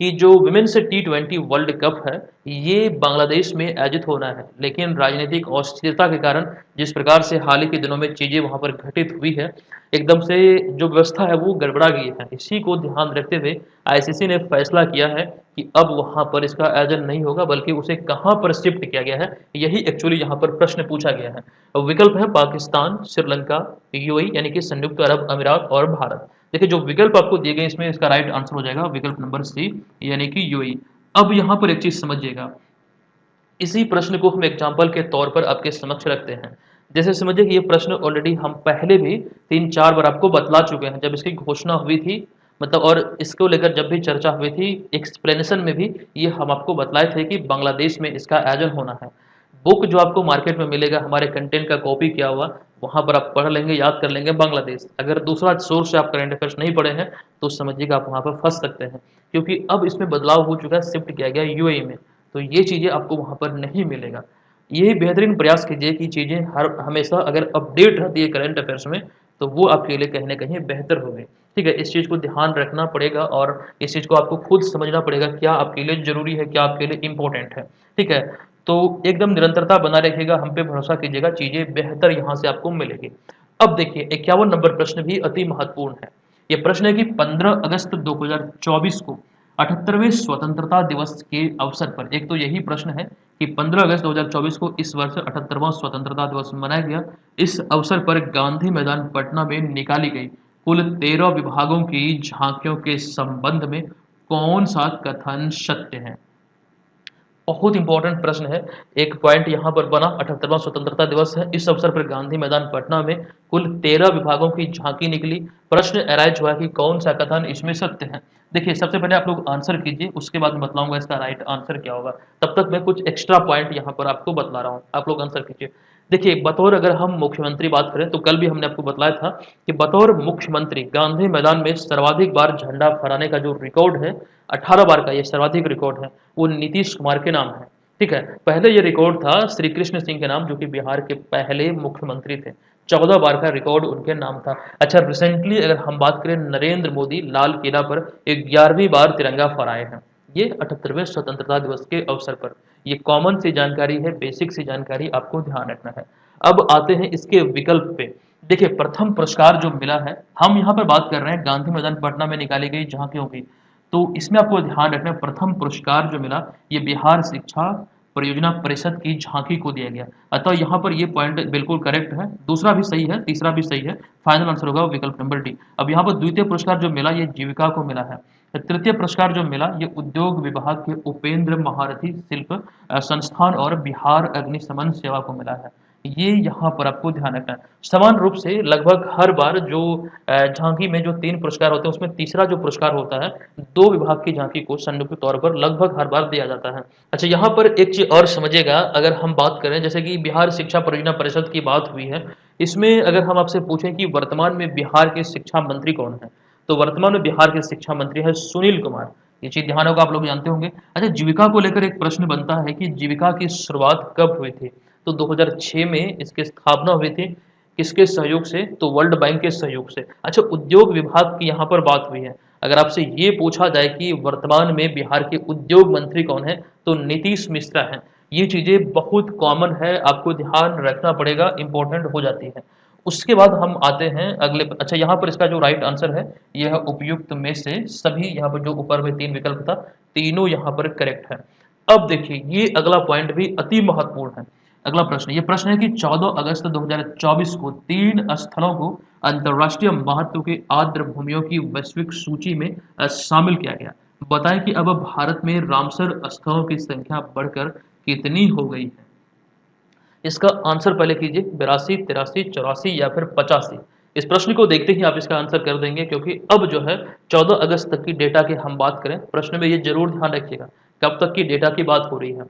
कि जो विमेन्स T20 वर्ल्ड कप है ये बांग्लादेश में आयोजित होना है, लेकिन राजनीतिक अस्थिरता के कारण जिस प्रकार से हाल ही के दिनों में चीजें वहां पर घटित हुई है, एकदम से जो व्यवस्था है वो गड़बड़ा गई है। इसी को ध्यान रखते हुए आईसीसी ने फैसला किया है कि अब वहां पर इसका आयोजन नहीं होगा, बल्कि उसे कहां पर शिफ्ट किया गया है, यही एक्चुअली यहाँ पर प्रश्न पूछा गया है। विकल्प है पाकिस्तान, श्रीलंका, यूएई यानी कि संयुक्त अरब अमीरात और भारत। देखिए जो विकल्प आपको दिए गए इसमें इसका राइट आंसर हो जाएगा विकल्प नंबर सी यानी कि यूएई। अब यहाँ पर एक चीज समझिएगा, इसी प्रश्न को हम एग्जाम्पल के तौर पर आपके समक्ष रखते हैं। जैसे समझिए कि ये प्रश्न ऑलरेडी हम पहले भी 3-4 बार आपको बतला चुके हैं जब इसकी घोषणा हुई थी, मतलब, और इसको लेकर जब भी चर्चा हुई थी एक्सप्लेनेशन में भी ये हम आपको बतलाए थे कि बांग्लादेश में इसका आयोजन होना है। बुक जो आपको मार्केट में मिलेगा हमारे कंटेंट का कॉपी किया हुआ, वहां पर आप पढ़ लेंगे, याद कर लेंगे बांग्लादेश। अगर दूसरा सोर्स से आप करंट अफेयर्स नहीं पढ़े हैं तो समझिएगा आप वहां पर फंस सकते हैं, क्योंकि अब इसमें बदलाव हो चुका है, शिफ्ट किया गया यूएई में, तो ये चीज़ें आपको वहाँ पर नहीं मिलेगा। यही बेहतरीन प्रयास कीजिए कि चीज़ें हर हमेशा अगर अपडेट रहती है करंट अफेयर्स में तो वो आपके लिए कहीं ना कहीं बेहतर होगी। ठीक है, इस चीज़ को ध्यान रखना पड़ेगा और इस चीज़ को आपको खुद समझना पड़ेगा क्या आपके लिए जरूरी है, क्या आपके लिए इंपॉर्टेंट है। ठीक है, तो एकदम निरंतरता बना रखिएगा, हम पे भरोसा कीजिएगा, चीज़ें बेहतर यहाँ से आपको मिलेगी। अब देखिए 51 नंबर प्रश्न भी अति महत्वपूर्ण है। ये प्रश्न है कि 15 अगस्त 2024 को 78वें स्वतंत्रता दिवस के अवसर पर, एक तो यही प्रश्न है कि 15 अगस्त 2024 को इस वर्ष 78वां स्वतंत्रता दिवस मनाया गया। इस अवसर पर गांधी मैदान पटना में निकाली गई कुल 13 विभागों की झांकियों के संबंध में कौन सा कथन सत्य है? बहुत इंपॉर्टेंट प्रश्न है। एक पॉइंट यहाँ पर बना, 78वां स्वतंत्रता दिवस है। इस अवसर पर गांधी मैदान पटना में कुल 13 विभागों की झांकी निकली। प्रश्न अराइज हुआ कि कौन सा कथन इसमें सत्य है। देखिए, सबसे पहले आप लोग आंसर कीजिए, उसके बाद मैं बतलाऊंगा इसका राइट आंसर क्या होगा। तब तक मैं कुछ एक्स्ट्रा पॉइंट यहाँ पर आपको बतला रहा हूँ, आप लोग आंसर कीजिए। देखिए, बतौर अगर हम मुख्यमंत्री बात करें तो कल भी हमने आपको बतलाया था कि बतौर मुख्यमंत्री गांधी मैदान में सर्वाधिक बार झंडा फहराने का जो रिकॉर्ड है, 18 बार का ये सर्वाधिक रिकॉर्ड है, वो नीतीश कुमार के नाम है। ठीक है, पहले ये रिकॉर्ड था श्री कृष्ण सिंह के नाम, जो कि बिहार के पहले मुख्यमंत्री थे। 14 बार का रिकॉर्ड उनके नाम था। अच्छा, रिसेंटली अगर हम बात करें, नरेंद्र मोदी लाल किला पर 11वीं बार तिरंगा फहराए हैं, ये 78वें स्वतंत्रता दिवस के अवसर पर। ये कॉमन सी जानकारी है, बेसिक सी जानकारी, आपको ध्यान रखना है। अब आते हैं इसके विकल्प पे। देखिए, प्रथम पुरस्कार जो मिला है, हम यहाँ पर बात कर रहे हैं गांधी मैदान पटना में निकाली गई झांकियों की, तो इसमें आपको ध्यान रखना है, प्रथम पुरस्कार जो मिला ये बिहार शिक्षा परियोजना परिषद की झांकी को दिया गया। अतः यहाँ पर ये पॉइंट बिल्कुल करेक्ट है, दूसरा भी सही है, तीसरा भी सही है। फाइनल आंसर होगा विकल्प नंबर डी। अब यहाँ पर द्वितीय पुरस्कार जो मिला ये जीविका को मिला है। तृतीय पुरस्कार जो मिला ये उद्योग विभाग के उपेंद्र महारथी शिल्प संस्थान और बिहार अग्निशमन सेवा को मिला है। ये यहाँ पर आपको ध्यान रखना है। समान रूप से लगभग हर बार जो झांकी में जो 3 पुरस्कार होते हैं, उसमें तीसरा जो पुरस्कार होता है, 2 विभाग की झांकी को संयुक्त तौर पर लगभग हर बार दिया जाता है। अच्छा, यहाँ पर एक चीज और समझिएगा, अगर हम बात करें जैसे कि बिहार शिक्षा परियोजना परिषद की बात हुई है, इसमें अगर हम आपसे पूछें कि वर्तमान में बिहार के शिक्षा मंत्री कौन है, तो वर्तमान में बिहार के शिक्षा मंत्री है सुनील कुमार। ये चीज ध्यान होगा, आप लोग जानते होंगे। अच्छा, जीविका को लेकर एक प्रश्न बनता है कि जीविका की शुरुआत कब हुई थी, तो 2006 में इसकी स्थापना हुई थी। किसके सहयोग से, तो वर्ल्ड बैंक के सहयोग से। अच्छा, उद्योग विभाग की यहाँ पर बात हुई है। अगर आपसे ये पूछा जाए कि वर्तमान में बिहार के उद्योग मंत्री कौन है, तो नीतीश मिश्रा हैं। ये चीजें बहुत कॉमन है, आपको ध्यान रखना पड़ेगा, इंपॉर्टेंट हो जाती है। उसके बाद हम आते हैं अगले। अच्छा, यहाँ पर इसका जो राइट आंसर है यह उपयुक्त में से सभी, यहाँ पर जो ऊपर में 3 विकल्प था, तीनों यहाँ पर करेक्ट है। अब देखिए, ये अगला पॉइंट भी अति महत्वपूर्ण है। अगला प्रश्न, ये प्रश्न है कि 14 अगस्त 2024 को 3 स्थलों को अंतर्राष्ट्रीय महत्व की आर्द्र भूमियों की वैश्विक सूची में शामिल किया गया। बताएं कि अब भारत में रामसर स्थलों की संख्या बढ़कर कितनी हो गई है। इसका आंसर पहले कीजिए, 82, 83, 84 या फिर 85। इस प्रश्न को देखते ही आप इसका आंसर कर देंगे, क्योंकि अब जो है 14 अगस्त तक की डेटा की हम बात करें, प्रश्न में ये जरूर ध्यान रखिएगा कब तक की डेटा की बात हो रही है।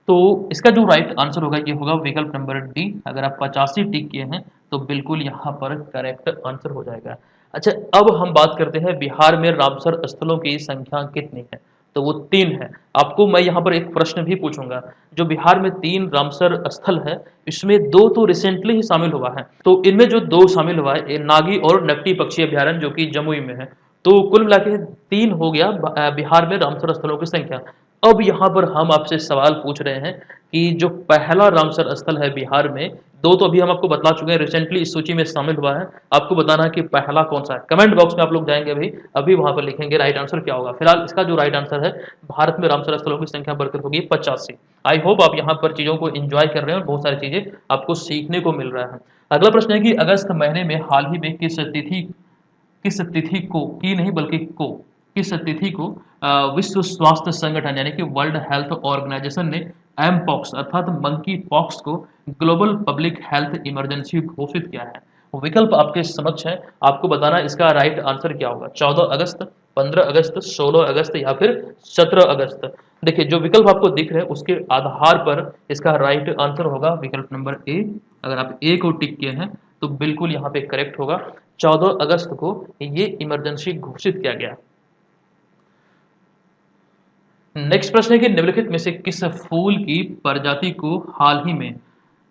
तो इसका जो राइट आंसर होगा ये होगा विकल्प नंबर डी। अगर आप 85 टिक किए हैं तो बिल्कुल यहाँ पर करेक्ट आंसर हो जाएगा। अच्छा, अब हम बात करते हैं बिहार में रामसर स्थलों की संख्या कितनी है, तो वो 3 है। आपको मैं यहाँ पर एक प्रश्न भी पूछूंगा, जो बिहार में 3 रामसर स्थल है, इसमें 2 तो रिसेंटली ही शामिल हुआ है। तो इनमें जो 2 शामिल हुआ है, ये नागी और नकटी पक्षी अभ्यारण्य, जो कि जमुई में है। तो कुल मिला के 3 हो गया बिहार में रामसर स्थलों की संख्या। अब यहाँ पर हम आपसे सवाल पूछ रहे हैं कि जो पहला रामसर स्थल है बिहार में, 2 तो अभी हम आपको बता चुके हैं, रिसेंटली इस सूची में शामिल हुआ है। आपको बताना है कि पहला कौन सा है। कमेंट बॉक्स में आप लोग जाएंगे, अभी अभी वहां पर लिखेंगे राइट आंसर क्या होगा। फिलहाल इसका जो राइट आंसर है, भारत में रामसर स्थलों की संख्या बढ़कर होगी 85। आई होप आप यहाँ पर चीजों को एंजॉय कर रहे हैं और बहुत सारी चीजें आपको सीखने को मिल रहा है। अगला प्रश्न है कि अगस्त महीने में हाल ही में किस तिथि को, की नहीं बल्कि को, किस तिथि को विश्व स्वास्थ्य संगठन यानी कि वर्ल्ड हेल्थ ऑर्गेनाइजेशन ने एम पॉक्स अर्थात मंकी पॉक्स को ग्लोबल पब्लिक हेल्थ इमरजेंसी घोषित किया है। विकल्प आपके समक्ष है, आपको बताना इसका राइट आंसर क्या होगा। 14 अगस्त, 15 अगस्त, 16 अगस्त या फिर 17 अगस्त। देखिए, जो विकल्प आपको दिख रहे हैं उसके आधार पर इसका राइट आंसर होगा विकल्प नंबर ए। अगर आप ए को टिक किए हैं तो बिल्कुल यहाँ पे करेक्ट होगा। 14 अगस्त को ये इमरजेंसी घोषित किया गया। नेक्स्ट प्रश्न है कि निम्नलिखित में से किस फूल की प्रजाति को हाल ही में,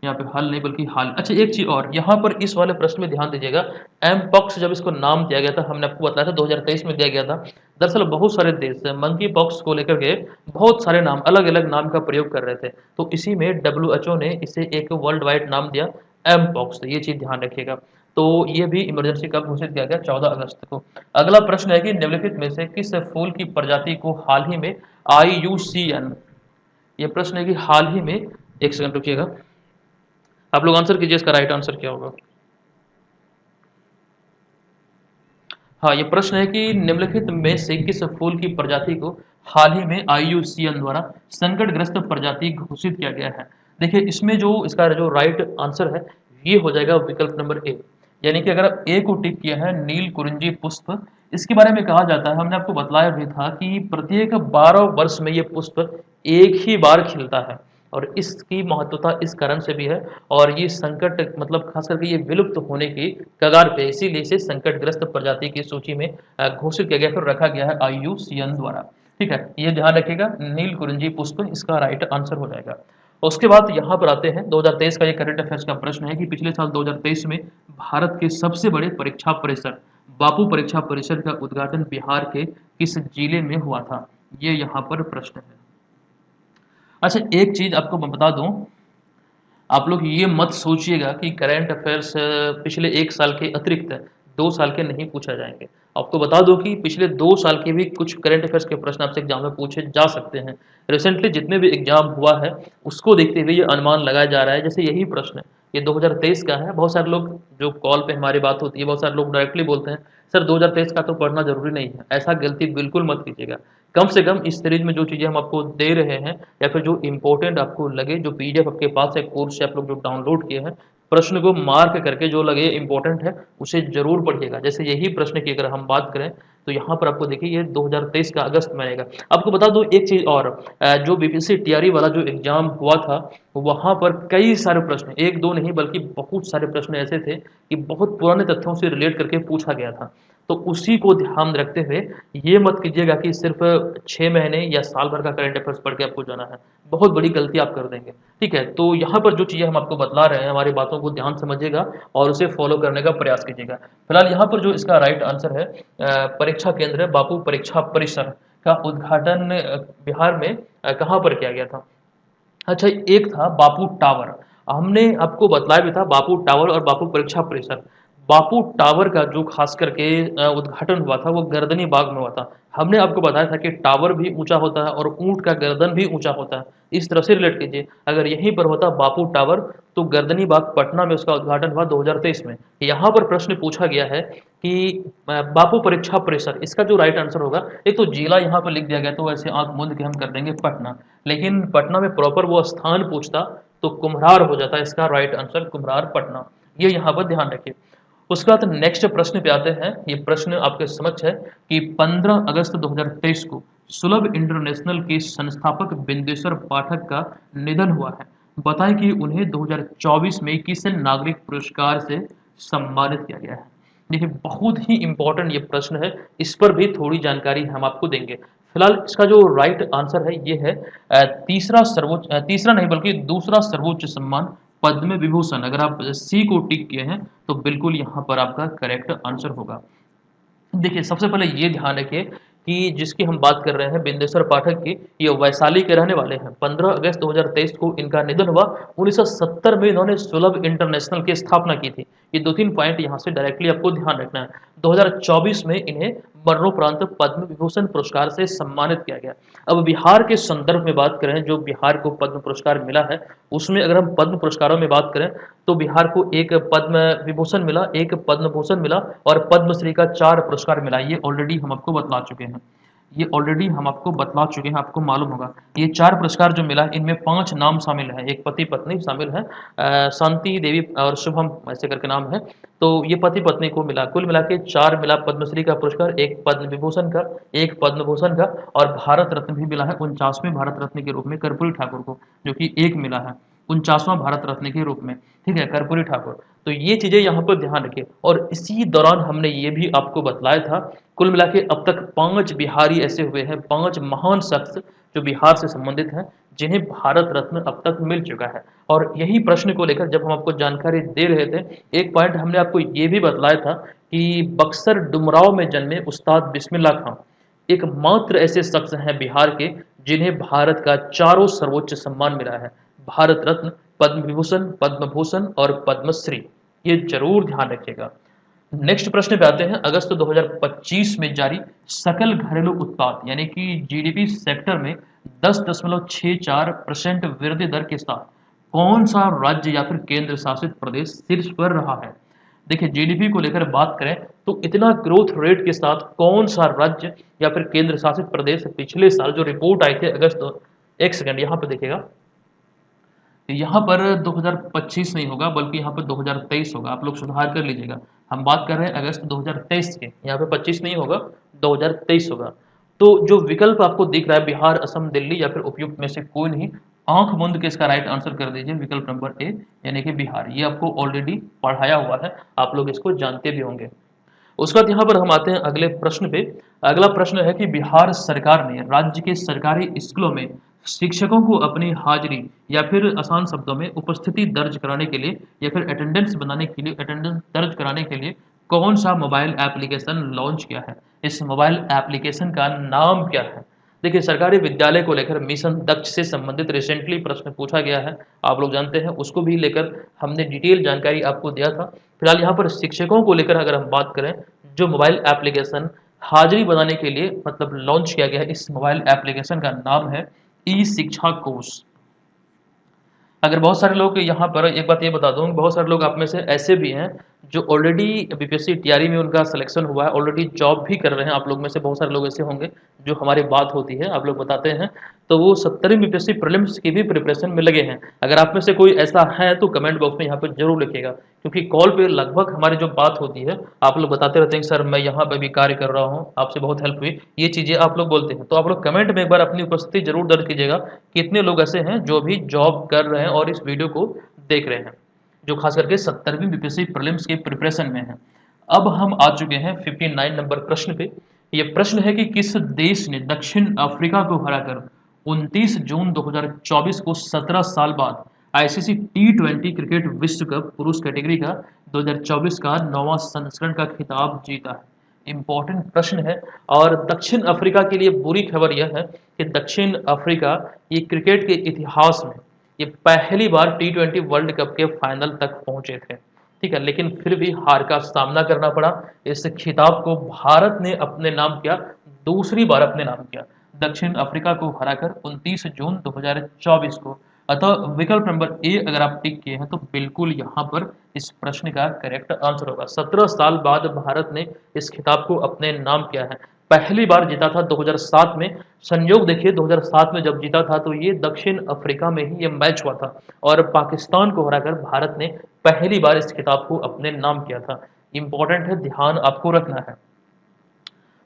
यहाँ पे हाल नहीं बल्कि हाल। अच्छा, एक चीज और यहाँ पर इस वाले प्रश्न में ध्यान दीजिएगा। एम पॉक्स जब इसको नाम दिया गया था, हमने आपको बताया था 2023 में दिया गया था। दरअसल बहुत सारे देश मंकी पॉक्स को लेकर के बहुत सारे नाम, अलग अलग नाम का प्रयोग कर रहे थे, तो इसी में WHO ने इसे एक वर्ल्ड वाइड नाम दिया, एम पॉक्स। ये चीज ध्यान रखिएगा। तो ये भी इमरजेंसी कब घोषित किया गया, 14 अगस्त को। अगला प्रश्न है कि निम्नलिखित में से किस फूल की प्रजाति को हाल ही में IUCN, ये प्रश्न है कि हाल ही में, एक सेकंड रुकिएगा, आप लोग आंसर कीजिए इसका राइट आंसर क्या होगा। हाँ, ये प्रश्न है कि निम्नलिखित में से किस फूल की प्रजाति को हाल ही में IUCN द्वारा संकटग्रस्त प्रजाति घोषित किया गया है? देखिए, इसमें जो इसका जो राइट आंसर है, ये हो जाएगा विकल्प नंबर ए। यानी कि अगर आप ए को टिक किया है, नील कुरिंजी पुष्प, इसके बारे में कहा जाता है, हमने आपको बतलाया भी था कि प्रत्येक 12 वर्ष में ये पुष्प एक ही बार खिलता है और इसकी महत्वता इस कारण से भी है और ये संकट मतलब खास करके ये विलुप्त होने की कगार पे, इसीलिए इसे संकटग्रस्त प्रजाति की सूची में घोषित किया गया, फिर रखा गया है IUCN द्वारा। ठीक है, ये ध्यान रखिएगा, नील कुरिंजी पुष्प इसका राइट आंसर हो जाएगा। उसके बाद यहाँ पर आते हैं 2023 का ये करंट अफेयर्स का प्रश्न है कि पिछले साल 2023 में भारत के सबसे बड़े परीक्षा परिसर बापू परीक्षा परिसर का उद्घाटन बिहार के किस जिले में हुआ था? ये यहाँ पर प्रश्न है। अच्छा, एक चीज आपको मैं बता दूं, आप लोग ये मत सोचिएगा कि करंट अफेयर्स पिछले 1 साल के अतिरिक्त 2 साल के नहीं पूछा जाएंगे। आपको बता दो कि पिछले 2 साल के भी कुछ करंट अफेयर्स के प्रश्न आपसे एग्जाम में पूछे जा सकते हैं। रिसेंटली जितने भी एग्जाम हुआ है उसको देखते हुए ये अनुमान लगाया जा रहा है। जैसे यही प्रश्न है, ये 2023 का है। बहुत सारे लोग जो कॉल पे हमारी बात होती है, बहुत सारे लोग डायरेक्टली बोलते हैं सर 2023 का तो पढ़ना जरूरी नहीं है। ऐसा गलती बिल्कुल मत कीजिएगा। कम से कम इस सीरीज में जो चीज़ें हम आपको दे रहे हैं या फिर जो इम्पोर्टेंट आपको लगे, जो PDF आपके पास है, कोर्स से आप लोग जो डाउनलोड किए हैं, प्रश्न को मार्क करके जो लगे इम्पोर्टेंट है उसे जरूर पढ़िएगा। जैसे यही प्रश्न की अगर हम बात करें तो यहाँ पर आपको देखिए ये 2023 का अगस्त में आएगा। आपको बता दूं एक चीज़ और, जो BPSC TRE वाला जो एग्जाम हुआ था वहाँ पर कई सारे प्रश्न, एक दो नहीं बल्कि बहुत सारे प्रश्न ऐसे थे कि बहुत पुराने तथ्यों से रिलेट करके पूछा गया था। तो उसी को ध्यान रखते हुए ये मत कीजिएगा कि सिर्फ 6 महीने या साल भर का करंट अफेयर्स पढ़ के आपको जाना है, बहुत बड़ी गलती आप कर देंगे। ठीक है, तो यहाँ पर जो चीज़ें हम आपको बतला रहे हैं, हमारी बातों को ध्यान समझिएगा और उसे फॉलो करने का प्रयास कीजिएगा। फिलहाल यहाँ पर जो इसका राइट आंसर है, परीक्षा केंद्र बापू परीक्षा परिसर का उद्घाटन बिहार में कहाँ पर किया गया था? अच्छा, एक था बापू टावर। हमने आपको बतलाया भी था बापू टावर और बापू परीक्षा परिसर। बापू टावर का जो खास करके उद्घाटन हुआ था वो गर्दनी बाग में हुआ था। हमने आपको बताया था कि टावर भी ऊंचा होता है और ऊंट का गर्दन भी ऊंचा होता है। इस तरह से रिलेट कीजिए, अगर यहीं पर होता बापू टावर तो गर्दनी बाग पटना में उसका उद्घाटन हुआ 2023 में। यहाँ पर प्रश्न पूछा गया है कि बापू परीक्षा परिसर, इसका जो राइट आंसर होगा, एक तो जिला यहाँ पर लिख दिया गया तो वैसे आंख मूंद के हम कर देंगे पटना, लेकिन पटना में प्रॉपर वो स्थान पूछता तो कुम्हरार हो जाता। इसका राइट आंसर कुम्हरार पटना, ये यहाँ पर ध्यान रखिए। उसके बाद नेक्स्ट प्रश्न पे आते हैं। ये प्रश्न आपके समक्ष है कि 15 अगस्त 2023 को सुलभ इंटरनेशनल के संस्थापक बिंदेश्वर पाठक का निधन हुआ है। बताएं कि उन्हें 2024 में किस नागरिक पुरस्कार से सम्मानित किया गया है? देखिए, बहुत ही इंपॉर्टेंट ये प्रश्न है, इस पर भी थोड़ी जानकारी हम आपको देंगे। फिलहाल इसका जो राइट आंसर है ये है तीसरा नहीं बल्कि दूसरा सर्वोच्च सम्मान पद्म विभूषण। अगर आप सी को टिक किए हैं तो बिल्कुल यहाँ पर आपका करेक्ट आंसर होगा। देखिए, सबसे पहले ये ध्यान रखिए कि जिसकी हम बात कर रहे हैं बिंदेश्वर पाठक की, ये वैशाली के रहने वाले हैं। 15 अगस्त 2023 को इनका निधन हुआ। 1970 में इन्होंने सुलभ इंटरनेशनल की स्थापना की थी। ये 2-3 पॉइंट यहाँ से डायरेक्टली आपको ध्यान रखना है। 2024 में इन्हें मरणोपरांत पद्म विभूषण पुरस्कार से सम्मानित किया गया। अब बिहार के संदर्भ में बात करें, जो बिहार को पद्म पुरस्कार मिला है उसमें अगर हम पद्म पुरस्कारों में बात करें तो बिहार को एक पद्म विभूषण मिला, एक पद्म भूषण मिला और पद्मश्री का 4 पुरस्कार मिला। ये ऑलरेडी हम आपको बतला चुके हैं, आपको मालूम होगा। ये 4 पुरस्कार जो मिला इनमें 5 नाम शामिल है, एक पति पत्नी शामिल है, शांति देवी और शुभम ऐसे करके नाम है। तो ये पति पत्नी को मिला, कुल मिला के 4 मिला पद्मश्री का पुरस्कार, एक पद्म विभूषण का, एक पद्म भूषण का और भारत रत्न भी मिला है 49वें भारत रत्न के रूप में कर्पूरी ठाकुर को, जो कि एक मिला है 49वां भारत रत्न के रूप में। ठीक है, कर्पूरी ठाकुर। तो ये चीजें यहाँ पर ध्यान रखिए। और इसी दौरान हमने ये भी आपको बतलाया था, कुल मिला के अब तक 5 बिहारी ऐसे हुए हैं, 5 महान शख्स जो बिहार से संबंधित हैं जिन्हें भारत रत्न अब तक मिल चुका है। और यही प्रश्न को लेकर जब हम आपको जानकारी दे रहे थे, एक पॉइंट हमने आपको ये भी बतलाया था कि बक्सर डुमराव में जन्मे उस्ताद बिस्मिल्लाह खां एकमात्र ऐसे शख्स हैं बिहार के जिन्हें भारत का चारों सर्वोच्च सम्मान मिला है, भारत रत्न, पद्म विभूषण, पद्म भूषण और पद्मश्री। ये जरूर ध्यान रखिएगा। नेक्स्ट प्रश्न पे आते हैं। अगस्त 2025 में जारी सकल घरेलू उत्पाद यानी कि GDP सेक्टर में 10.64% वृद्धि दर के साथ कौन सा राज्य या फिर केंद्र शासित प्रदेश शीर्ष पर रहा है? देखिए जीडीपी को लेकर बात करें तो इतना ग्रोथ रेट के साथ कौन सा राज्य या फिर केंद्र शासित प्रदेश पिछले साल जो रिपोर्ट आई थी अगस्त, एक सेकंड यहाँ पे देखिएगा, यहाँ पर 2025 नहीं होगा बल्कि यहाँ पर 2023 होगा, आप लोग सुधार कर लीजिएगा। हम बात कर रहे हैं अगस्त 2023 के, यहाँ पे 25 नहीं होगा, 2023 होगा। तो जो विकल्प आपको दिख रहा है बिहार, असम, दिल्ली या फिर उपयुक्त में से कोई नहीं, आंख मूंद के इसका राइट आंसर कर दीजिए विकल्प नंबर ए यानी कि बिहार। ये आपको ऑलरेडी पढ़ाया हुआ है, आप लोग इसको जानते भी होंगे। उसके बाद यहाँ पर हम आते हैं अगले प्रश्न पे। अगला प्रश्न है कि बिहार सरकार ने राज्य के सरकारी स्कूलों में शिक्षकों को अपनी हाजिरी या फिर आसान शब्दों में उपस्थिति दर्ज कराने के लिए या फिर अटेंडेंस बनाने के लिए, अटेंडेंस दर्ज कराने के लिए कौन सा मोबाइल एप्लीकेशन लॉन्च किया है? इस मोबाइल एप्लीकेशन का नाम क्या है? देखिए सरकारी विद्यालय को लेकर मिशन दक्ष से संबंधित रिसेंटली प्रश्न पूछा गया है, आप लोग जानते हैं, उसको भी लेकर हमने डिटेल जानकारी आपको दिया था। फिलहाल यहाँ पर शिक्षकों को लेकर अगर हम बात करें, जो मोबाइल एप्लीकेशन हाजिरी बनाने के लिए मतलब लॉन्च किया गया है, इस मोबाइल एप्लीकेशन का नाम है ई शिक्षा कोष। अगर बहुत सारे लोग यहाँ पर एक बात ये बता दूँ, बहुत सारे लोग आप में से ऐसे भी हैं जो ऑलरेडी बीपीएससी टीआरई में उनका सिलेक्शन हुआ है, ऑलरेडी जॉब भी कर रहे हैं। आप लोग में से बहुत सारे लोग ऐसे होंगे जो हमारी बात होती है, आप लोग बताते हैं, तो वो 70वीं बीपीएससी प्रीलिम्स की भी प्रिपरेशन में लगे हैं। अगर आप में से कोई ऐसा है तो कमेंट बॉक्स में यहाँ पर जरूर लिखिएगा, क्योंकि कॉल पे लगभग हमारी जो बात होती है आप लोग बताते रहते हैं सर मैं यहाँ पे भी कार्य कर रहा हूँ, आपसे बहुत हेल्प हुई, ये चीज़ें आप लोग बोलते हैं। तो आप लोग कमेंट में एक बार अपनी उपस्थिति जरूर दर्ज कीजिएगा, कितने लोग ऐसे हैं जो भी जॉब कर रहे हैं और इस वीडियो को देख रहे हैं, जो खास करके 70वीं बीपीएससी प्रीलिम्स के प्रिपरेशन में है। अब हम आ चुके हैं 59 नंबर प्रश्न पे। ये प्रश्न है कि किस देश ने दक्षिण अफ्रीका को हराकर 29 जून 2024 को 17 साल बाद आईसीसी टी20 क्रिकेट विश्व कप पुरुष कैटेगरी का 2024 का 9वां संस्करण का खिताब जीता है? इंपॉर्टेंट प्रश्न है। और दक्षिण अफ्रीका के लिए बुरी खबर यह है कि दक्षिण अफ्रीका ये क्रिकेट के इतिहास में ये पहली बार टी20 वर्ल्ड कप के फाइनल तक पहुंचे थे, ठीक है, लेकिन फिर भी हार का सामना करना पड़ा। इस खिताब को भारत ने अपने नाम किया, दूसरी बार अपने नाम किया, दक्षिण अफ्रीका को हराकर 29 जून 2024 को। अतः विकल्प नंबर ए अगर आप टिक किए हैं तो बिल्कुल यहाँ पर इस प्रश्न का करेक्ट आंसर होगा। 17 साल बाद भारत ने इस खिताब को अपने नाम किया है। पहली बार जीता था 2007 में। संयोग देखिए 2007 में जब जीता था तो ये दक्षिण अफ्रीका में ही ये मैच हुआ था और पाकिस्तान को हराकर भारत ने पहली बार इस खिताब को अपने नाम किया था। इंपॉर्टेंट है, ध्यान आपको रखना है।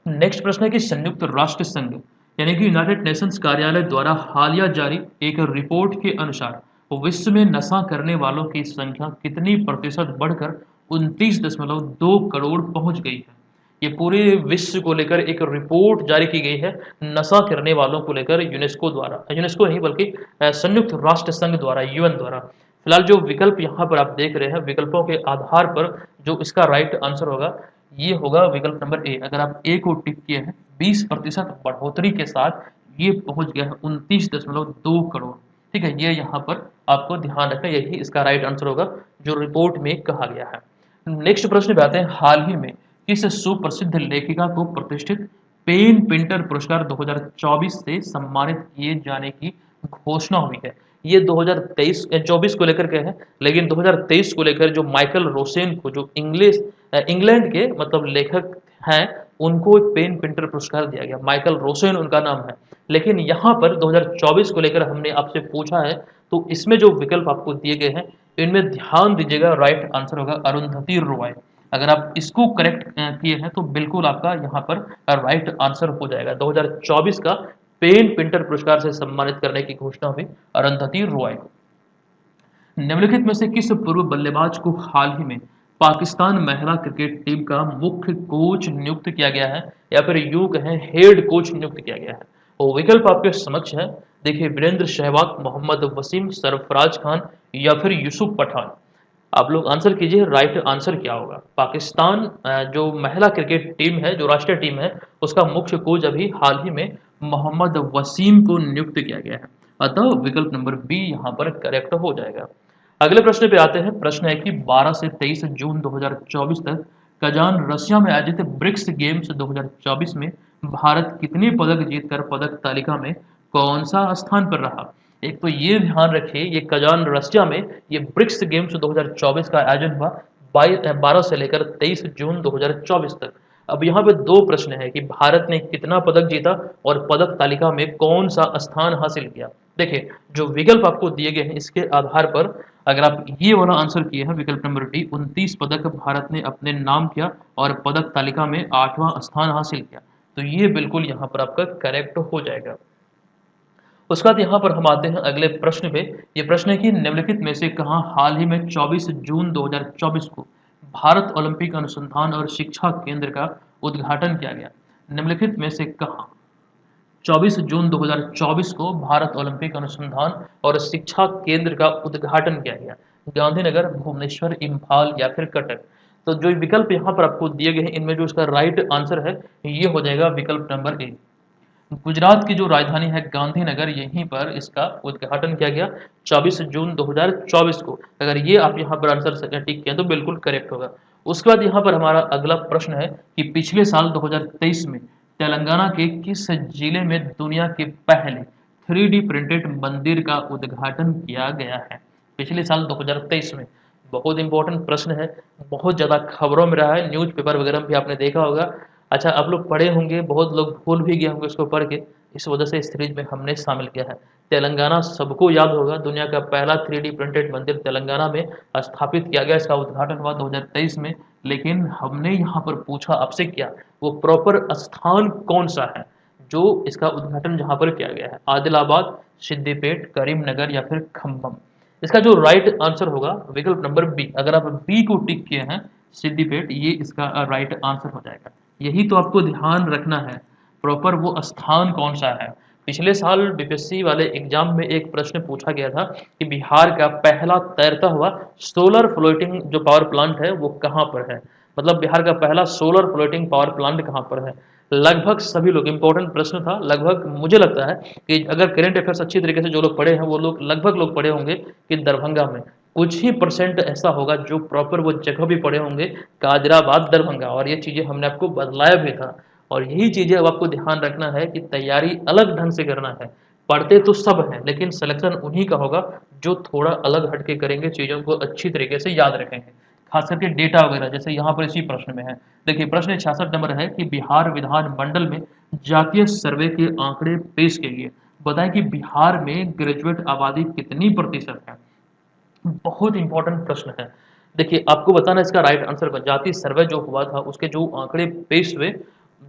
नेक्स्ट प्रश्न है कि संयुक्त राष्ट्र संघ यानी कि यूनाइटेड नेशंस कार्यालय द्वारा हालिया जारी एक रिपोर्ट के अनुसार विश्व में नशा करने वालों की संख्या कितनी प्रतिशत बढ़कर 29.2 करोड़ पहुंच गई है? ये पूरे विश्व को लेकर एक रिपोर्ट जारी की गई है नशा करने वालों को लेकर यूनेस्को द्वारा, यूनेस्को नहीं बल्कि संयुक्त राष्ट्र संघ द्वारा, यूएन द्वारा। फिलहाल जो विकल्प यहाँ पर आप देख रहे हैं, विकल्पों के आधार पर जो इसका राइट आंसर होगा ये होगा विकल्प नंबर ए। अगर आप ए को टिक किए हैं 20% बढ़ोतरी के साथ ये पहुंच गया है 29.2 करोड़, ठीक है, ये यहाँ पर आपको ध्यान रखना, यही इसका राइट आंसर होगा जो रिपोर्ट में कहा गया है। नेक्स्ट प्रश्न पे आते हैं, हाल ही में किस सुप्रसिद्ध लेखिका को प्रतिष्ठित पेन पिंटर पुरस्कार 2024 से सम्मानित किए जाने की घोषणा हुई है? ये 2023 24 को लेकर के है, लेकिन 2023 को लेकर जो माइकल रोसेन को, जो इंग्लैंड के मतलब लेखक हैं, उनको एक पेन पिंटर पुरस्कार दिया गया। माइकल रोसेन उनका नाम है। लेकिन यहाँ पर 2024 को लेकर हमने आपसे पूछा है, तो इसमें जो विकल्प आपको दिए गए हैं इनमें ध्यान दीजिएगा, राइट आंसर होगा अरुंधति रॉय। अगर आप इसको करेक्ट किए हैं तो बिल्कुल आपका यहाँ पर राइट आंसर हो जाएगा। 2024 का पेन पिंटर पुरस्कार से सम्मानित करने की घोषणा हुई अरुंधति रॉय। निम्नलिखित में से किस पूर्व बल्लेबाज को हाल ही में पाकिस्तान महिला क्रिकेट टीम का मुख्य कोच नियुक्त किया गया है, या फिर यूं कहें हेड कोच नियुक्त किया गया है? और विकल्प आपके समक्ष है, देखिए वीरेंद्र सहवाग, मोहम्मद वसीम, सरफराज खान या फिर यूसुफ पठान। आप लोग आंसर कीजिए, राइट आंसर क्या होगा? पाकिस्तान जो महिला क्रिकेट टीम है, जो राष्ट्रीय टीम है, उसका मुख्य कोच अभी हाल ही में मोहम्मद वसीम को नियुक्त किया गया है। अतः विकल्प नंबर बी यहाँ पर करेक्ट हो जाएगा। अगले प्रश्न पे आते हैं। प्रश्न है कि 12 से 23 जून 2024 तक कजान रशिया में आयोजित ब्रिक्स गेम्स 2024 में भारत कितने पदक जीतकर पदक तालिका में कौन सा स्थान पर रहा? एक तो ये ध्यान रखिए, ये कजान रशिया में ये ब्रिक्स गेम्स 2024 का आयोजन हुआ, 12 से लेकर 23 जून 2024 तक। अब यहाँ पे दो प्रश्न है कि भारत ने कितना पदक जीता और पदक तालिका में कौन सा स्थान हासिल किया। देखिए, जो विकल्प आपको दिए गए हैं इसके आधार पर अगर आप ये वाला आंसर किए हैं विकल्प नंबर डी, 29 पदक भारत ने अपने नाम किया और पदक तालिका में 8वां स्थान हासिल किया, तो ये बिल्कुल यहाँ पर आपका करेक्ट हो जाएगा। उसके बाद यहाँ पर हम आते हैं अगले प्रश्न पे। ये प्रश्न है कि निम्नलिखित में से कहाँ हाल ही में 24 जून 2024 को भारत ओलंपिक अनुसंधान और शिक्षा केंद्र का उद्घाटन किया गया। निम्नलिखित में से कहाँ 24 जून 2024 को भारत ओलंपिक अनुसंधान और शिक्षा केंद्र का उद्घाटन किया गया। गांधीनगर, भुवनेश्वर, इम्फाल या फिर कटक। तो जो विकल्प यहाँ पर आपको दिए गए हैं इनमें जो इसका राइट आंसर है ये हो जाएगा विकल्प नंबर ए। गुजरात की जो राजधानी है गांधीनगर, यहीं पर इसका उद्घाटन किया गया 24 जून 2024 को। अगर ये आप यहाँ पर आंसर टिक किया तो बिल्कुल करेक्ट होगा। उसके बाद यहाँ पर हमारा अगला प्रश्न है कि पिछले साल 2023 में तेलंगाना के किस जिले में दुनिया के पहले 3D प्रिंटेड मंदिर का उद्घाटन किया गया है। पिछले साल 2023 में, बहुत इंपॉर्टेंट प्रश्न है, बहुत ज़्यादा खबरों में रहा है, न्यूज़पेपर वगैरह में भी आपने देखा होगा। अच्छा, आप लोग पढ़े होंगे, बहुत लोग भूल भी गए होंगे उसको पढ़ के, इस वजह से इस सीरीज में हमने शामिल किया है। तेलंगाना सबको याद होगा, दुनिया का पहला 3D प्रिंटेड मंदिर तेलंगाना में स्थापित किया गया। इसका उद्घाटन हुआ 2023 में, लेकिन हमने यहाँ पर पूछा आपसे क्या वो प्रॉपर स्थान कौन सा है जो इसका उद्घाटन जहाँ पर किया गया है। आदिलाबाद, सिद्दीपेट, करीमनगर या फिर खम्भम। इसका जो राइट आंसर होगा विकल्प नंबर बी। अगर आप बी को टिक किए हैं सिद्दीपेट, ये इसका राइट आंसर हो जाएगा। यही तो आपको ध्यान रखना है, प्रॉपर वो स्थान कौन सा है। पिछले साल बीपीएससी वाले एग्जाम में एक प्रश्न पूछा गया था कि बिहार का पहला तैरता हुआ सोलर फ्लोटिंग जो पावर प्लांट है वो कहाँ पर है। मतलब बिहार का पहला सोलर फ्लोटिंग पावर प्लांट कहाँ पर है। लगभग सभी लोग, इंपॉर्टेंट प्रश्न था, लगभग मुझे लगता है कि अगर करंट अफेयर्स अच्छी तरीके से जो लोग पढ़े हैं वो लोग लगभग लोग पढ़े होंगे कि दरभंगा में। कुछ ही परसेंट ऐसा होगा जो प्रॉपर वो जगह भी पढ़े होंगे, कादराबाद, दरभंगा, और ये चीज़ें हमने आपको बतलाया भी था। और यही चीज़ें अब आपको ध्यान रखना है कि तैयारी अलग ढंग से करना है। पढ़ते तो सब हैं लेकिन सिलेक्शन उन्हीं का होगा जो थोड़ा अलग हटके करेंगे, चीज़ों को अच्छी तरीके से याद रखेंगे, खास करके डेटा वगैरह, जैसे यहाँ पर इसी प्रश्न में है। देखिए, प्रश्न 66 नंबर है कि बिहार विधान मंडल में जातीय सर्वे के आंकड़े पेश किए गए। बताएं कि बिहार में ग्रेजुएट आबादी कितनी प्रतिशत है। बहुत इंपॉर्टेंट प्रश्न है। देखिए, आपको बताना इसका राइट आंसर का। जाति सर्वे जो हुआ था उसके जो आंकड़े पेश हुए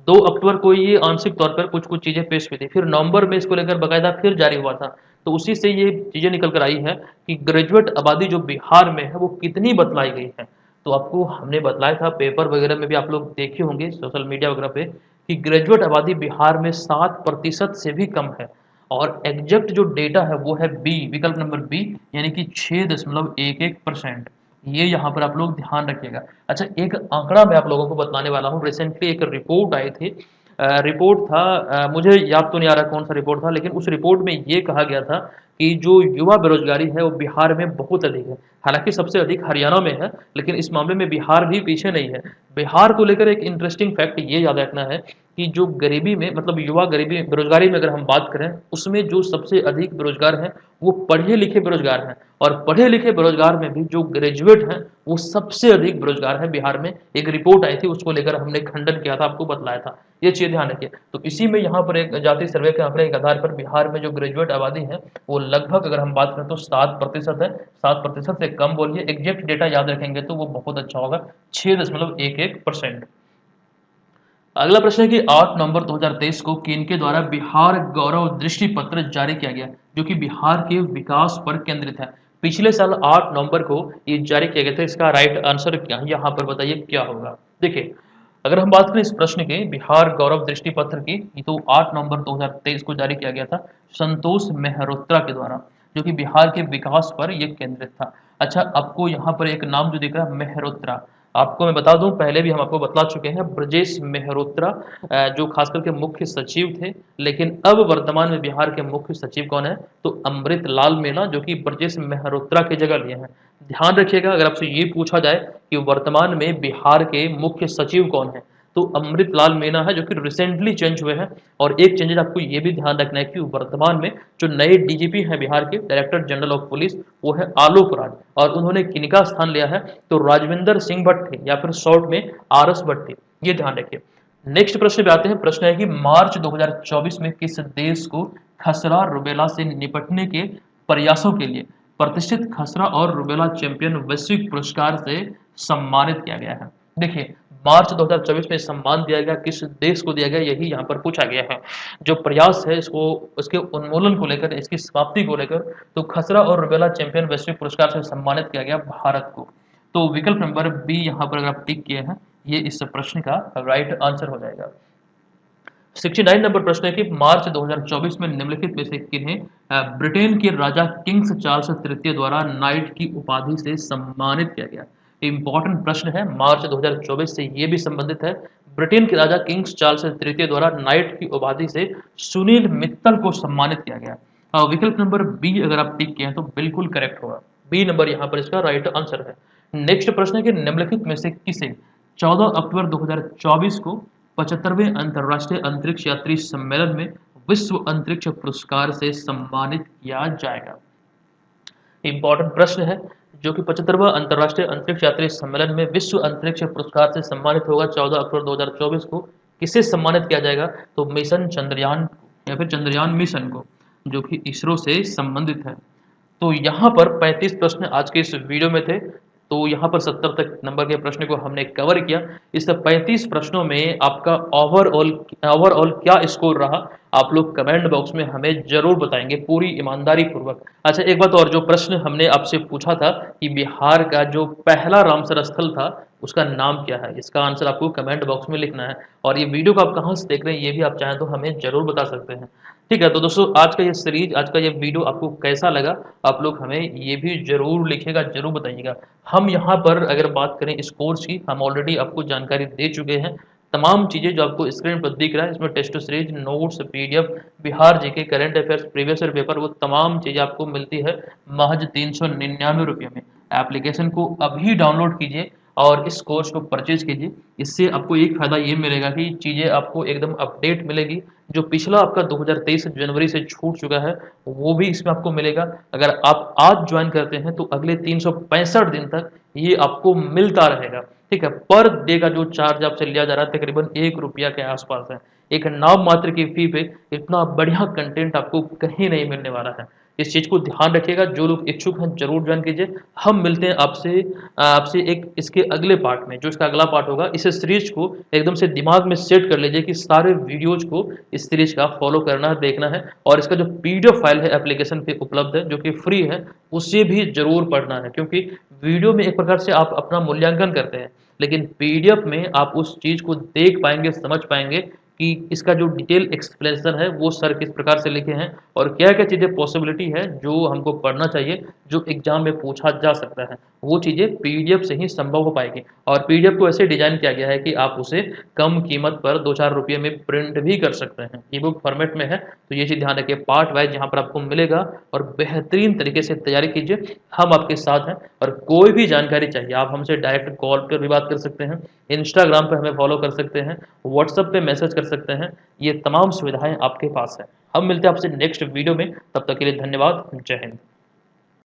2 अक्टूबर को, ये आंशिक तौर पर कुछ कुछ चीज़ें पेश हुई थी, फिर नवंबर में इसको लेकर बाकायदा फिर जारी हुआ था। तो उसी से ये चीज़ें निकल कर आई है कि ग्रेजुएट आबादी जो बिहार में है वो कितनी बतलाई गई है। तो आपको हमने बतलाया था, पेपर वगैरह में भी आप लोग देखे होंगे सोशल मीडिया वगैरह पे, कि ग्रेजुएट आबादी बिहार में 7% से भी कम है। और एग्जैक्ट जो डेटा है वो है बी, विकल्प नंबर बी, यानी कि 6.11%। ये यहाँ पर आप लोग ध्यान रखिएगा। अच्छा, एक आंकड़ा मैं आप लोगों को बतलाने वाला हूँ। रिसेंटली एक रिपोर्ट आई थी, रिपोर्ट था, मुझे याद तो नहीं आ रहा कौन सा रिपोर्ट था, लेकिन उस रिपोर्ट में ये कहा गया था कि जो युवा बेरोजगारी है वो बिहार में बहुत अधिक है। हालांकि सबसे अधिक हरियाणा में है, लेकिन इस मामले में बिहार भी पीछे नहीं है। बिहार को लेकर एक इंटरेस्टिंग फैक्ट ये याद रखना है कि जो गरीबी में, मतलब युवा गरीबी बेरोजगारी में अगर हम बात करें, उसमें जो सबसे अधिक बेरोजगार हैं वो पढ़े लिखे बेरोजगार हैं। और पढ़े लिखे बेरोजगार में भी जो ग्रेजुएट हैं वो सबसे अधिक बेरोजगार हैं बिहार में। एक रिपोर्ट आई थी, उसको लेकर हमने खंडन किया था, आपको बतलाया था। ये चीज़ ध्यान रखिए। तो इसी में यहाँ पर एक जाति सर्वे के आंकड़े के आधार पर बिहार में जो ग्रेजुएट आबादी है वो लगभग, अगर हम बात करें तो 7% है। 7% से कम बोलिए, एग्जैक्ट डेटा याद रखेंगे तो वो बहुत अच्छा होगा, 6.11%। अगला प्रश्न है कि 8 नवंबर 2023 को किनके द्वारा बिहार गौरव दृष्टि पत्र जारी किया गया, जो कि बिहार के विकास पर केंद्रित है। पिछले साल 8 नवंबर को ये जारी किया गया था। इसका राइट आंसर क्या है यहाँ पर बताइए क्या होगा। देखिए, अगर हम बात करें इस प्रश्न के बिहार गौरव दृष्टि पत्र की, तो 8 नवंबर 2023 को जारी किया गया था संतोष मेहरोत्रा के द्वारा, जो कि बिहार के विकास पर यह केंद्रित था। अच्छा, आपको यहाँ पर एक नाम जो दिख रहा है मेहरोत्रा, आपको मैं बता दूं, पहले भी हम आपको बतला चुके हैं, ब्रजेश मेहरोत्रा जो खास करके मुख्य सचिव थे, लेकिन अब वर्तमान में बिहार के मुख्य सचिव कौन है, तो अमृत लाल मीणा, जो कि ब्रजेश मेहरोत्रा की जगह लिए हैं। ध्यान रखिएगा, अगर आपसे ये पूछा जाए कि वर्तमान में बिहार के मुख्य सचिव कौन है, तो अमृतलाल मीणा है जो कि रिसेंटली चेंज हुए हैं। और एक चेंजेस आपको ये भी ध्यान रखना है कि वर्तमान में जो नए डीजीपी हैं बिहार के, डायरेक्टर जनरल ऑफ पुलिस, वो है आलोक राज, और उन्होंने किनका स्थान लिया है, तो राजविंदर सिंह भट्ट थे, या फिर शॉर्ट में आरएस भट्ट थे। ये ध्यान रखिए। नेक्स्ट प्रश्न पे आते हैं। प्रश्न है कि मार्च 2024 में किस देश को खसरा रुबेला से निपटने के प्रयासों के लिए प्रतिष्ठित खसरा और रुबेला चैंपियन वैश्विक पुरस्कार से सम्मानित किया गया है? देखिए, मार्च 2024 में सम्मान दिया गया, किस देश को दिया गया, यही यहाँ पर पूछा गया है। जो प्रयास है इसको, उसके उन्मूलन को लेकर, इसकी समाप्ति को लेकर, तो खसरा और रुबेला चैंपियन वैश्विक पुरस्कार से सम्मानित किया गया भारत को। तो विकल्प नंबर बी यहाँ पर अगर आप टिक किए हैं, ये इस प्रश्न का राइट आंसर हो जाएगा। 69 नंबर प्रश्न है कि मार्च 2024 में निम्नलिखित में से किन्हें ब्रिटेन के राजा किंग्स चार्ल्स तृतीय द्वारा नाइट की उपाधि से सम्मानित किया गया? इंपॉर्टेंट प्रश्न है, मार्च 2024 से ये भी संबंधित है। ब्रिटेन के राजा किंग्स चार्ल्स तृतीय द्वारा नाइट की उपाधि से सुनील मित्तल को सम्मानित किया गया। विकल्प नंबर बी अगर आप टिक किए हैं तो बिल्कुल करेक्ट होगा। बी नंबर यहाँ पर इसका राइट आंसर है। नेक्स्ट प्रश्न है कि निम्नलिखित में से किसे 14 अक्टूबर 2024 को 75वें अंतर्राष्ट्रीय अंतरिक्ष यात्री सम्मेलन में विश्व अंतरिक्ष पुरस्कार से सम्मानित किया जाएगा? इंपॉर्टेंट प्रश्न है, जो कि 75वां अंतर्राष्ट्रीय अंतरिक्ष यात्री सम्मेलन में विश्व अंतरिक्ष पुरस्कार से सम्मानित होगा 14 अक्टूबर 2024 को। किसे सम्मानित किया जाएगा? तो मिशन चंद्रयान या फिर चंद्रयान मिशन को, जो कि इसरो से संबंधित है। तो यहाँ पर 35 प्रश्न आज के इस वीडियो में थे। तो यहाँ पर 70 तक नंबर के प्रश्न को हमने कवर किया। इस 35 प्रश्नों में आपका ओवरऑल क्या स्कोर रहा, आप लोग कमेंट बॉक्स में हमें जरूर बताएंगे पूरी ईमानदारी पूर्वक। अच्छा, एक बात और, जो प्रश्न हमने आपसे पूछा था कि बिहार का जो पहला रामसर स्थल था उसका नाम क्या है, इसका आंसर आपको कमेंट बॉक्स में लिखना है। और ये वीडियो को आप कहाँ से देख रहे हैं ये भी आप चाहें तो हमें जरूर बता सकते हैं। ठीक है, तो दोस्तों आज का ये सीरीज, आज का ये वीडियो आपको कैसा लगा, आप लोग हमें ये भी जरूर लिखिएगा, जरूर बताइएगा। हम यहाँ पर अगर बात करें इस कोर्स की, हम ऑलरेडी आपको जानकारी दे चुके हैं। तमाम चीज़ें जो आपको स्क्रीन पर दिख रहा है, इसमें test series, notes, PDF, Bihar GK, current affairs, previous year paper, वो तमाम चीज़ें आपको मिलती है महज 399 रुपये में। एप्लीकेशन को अभी डाउनलोड कीजिए और इस कोर्स को परचेज कीजिए। इससे आपको एक फ़ायदा ये मिलेगा कि चीज़ें आपको एकदम अपडेट मिलेगी। जो पिछला आपका 2023 जनवरी से छूट चुका है वो भी इसमें आपको मिलेगा। अगर आप आज ज्वाइन करते हैं तो अगले 365 दिन तक ये आपको मिलता रहेगा। ठीक है, पर डे का जो चार्ज आपसे लिया जा रहा है तकरीबन 1 रुपया के आसपास है। एक नाम मात्र की फी पे इतना बढ़िया कंटेंट आपको कहीं नहीं मिलने वाला है। इस चीज़ को ध्यान रखिएगा। जो लोग इच्छुक हैं जरूर ज्वाइन कीजिए। हम मिलते हैं आपसे आपसे एक इसके अगले पार्ट में, जो इसका अगला पार्ट होगा। इस सीरीज को एकदम से दिमाग में सेट कर लीजिए कि सारे वीडियोज को इस सीरीज का फॉलो करना है, देखना है। और इसका जो पीडीएफ फाइल है एप्लीकेशन पे उपलब्ध है, जो कि फ्री है, उसे भी जरूर पढ़ना है। क्योंकि वीडियो में एक प्रकार से आप अपना मूल्यांकन करते हैं, लेकिन पीडीएफ में आप उस चीज़ को देख पाएंगे, समझ पाएंगे कि इसका जो डिटेल एक्सप्लेनेशन है वो सर किस प्रकार से लिखे हैं और क्या क्या चीज़ें पॉसिबिलिटी है जो हमको पढ़ना चाहिए, जो एग्जाम में पूछा जा सकता है। वो चीज़ें पीडीएफ से ही संभव हो पाएगी। और पीडीएफ को ऐसे डिजाइन किया गया है कि आप उसे कम कीमत पर 2-4 रुपये में प्रिंट भी कर सकते हैं। ई बुक फॉर्मेट में है, तो ये चीज़ ध्यान रखिए। पार्ट वाइज यहाँ पर आपको मिलेगा और बेहतरीन तरीके से तैयारी कीजिए, हम आपके साथ हैं। और कोई भी जानकारी चाहिए आप हमसे डायरेक्ट कॉल पर भी बात कर सकते हैं, इंस्टाग्राम पर हमें फॉलो कर सकते हैं, व्हाट्सएप पे मैसेज कर सकते हैं। ये तमाम सुविधाएं आपके पास है। हम मिलते हैं आपसे नेक्स्ट वीडियो में, तब तक के लिए धन्यवाद। जय हिंद।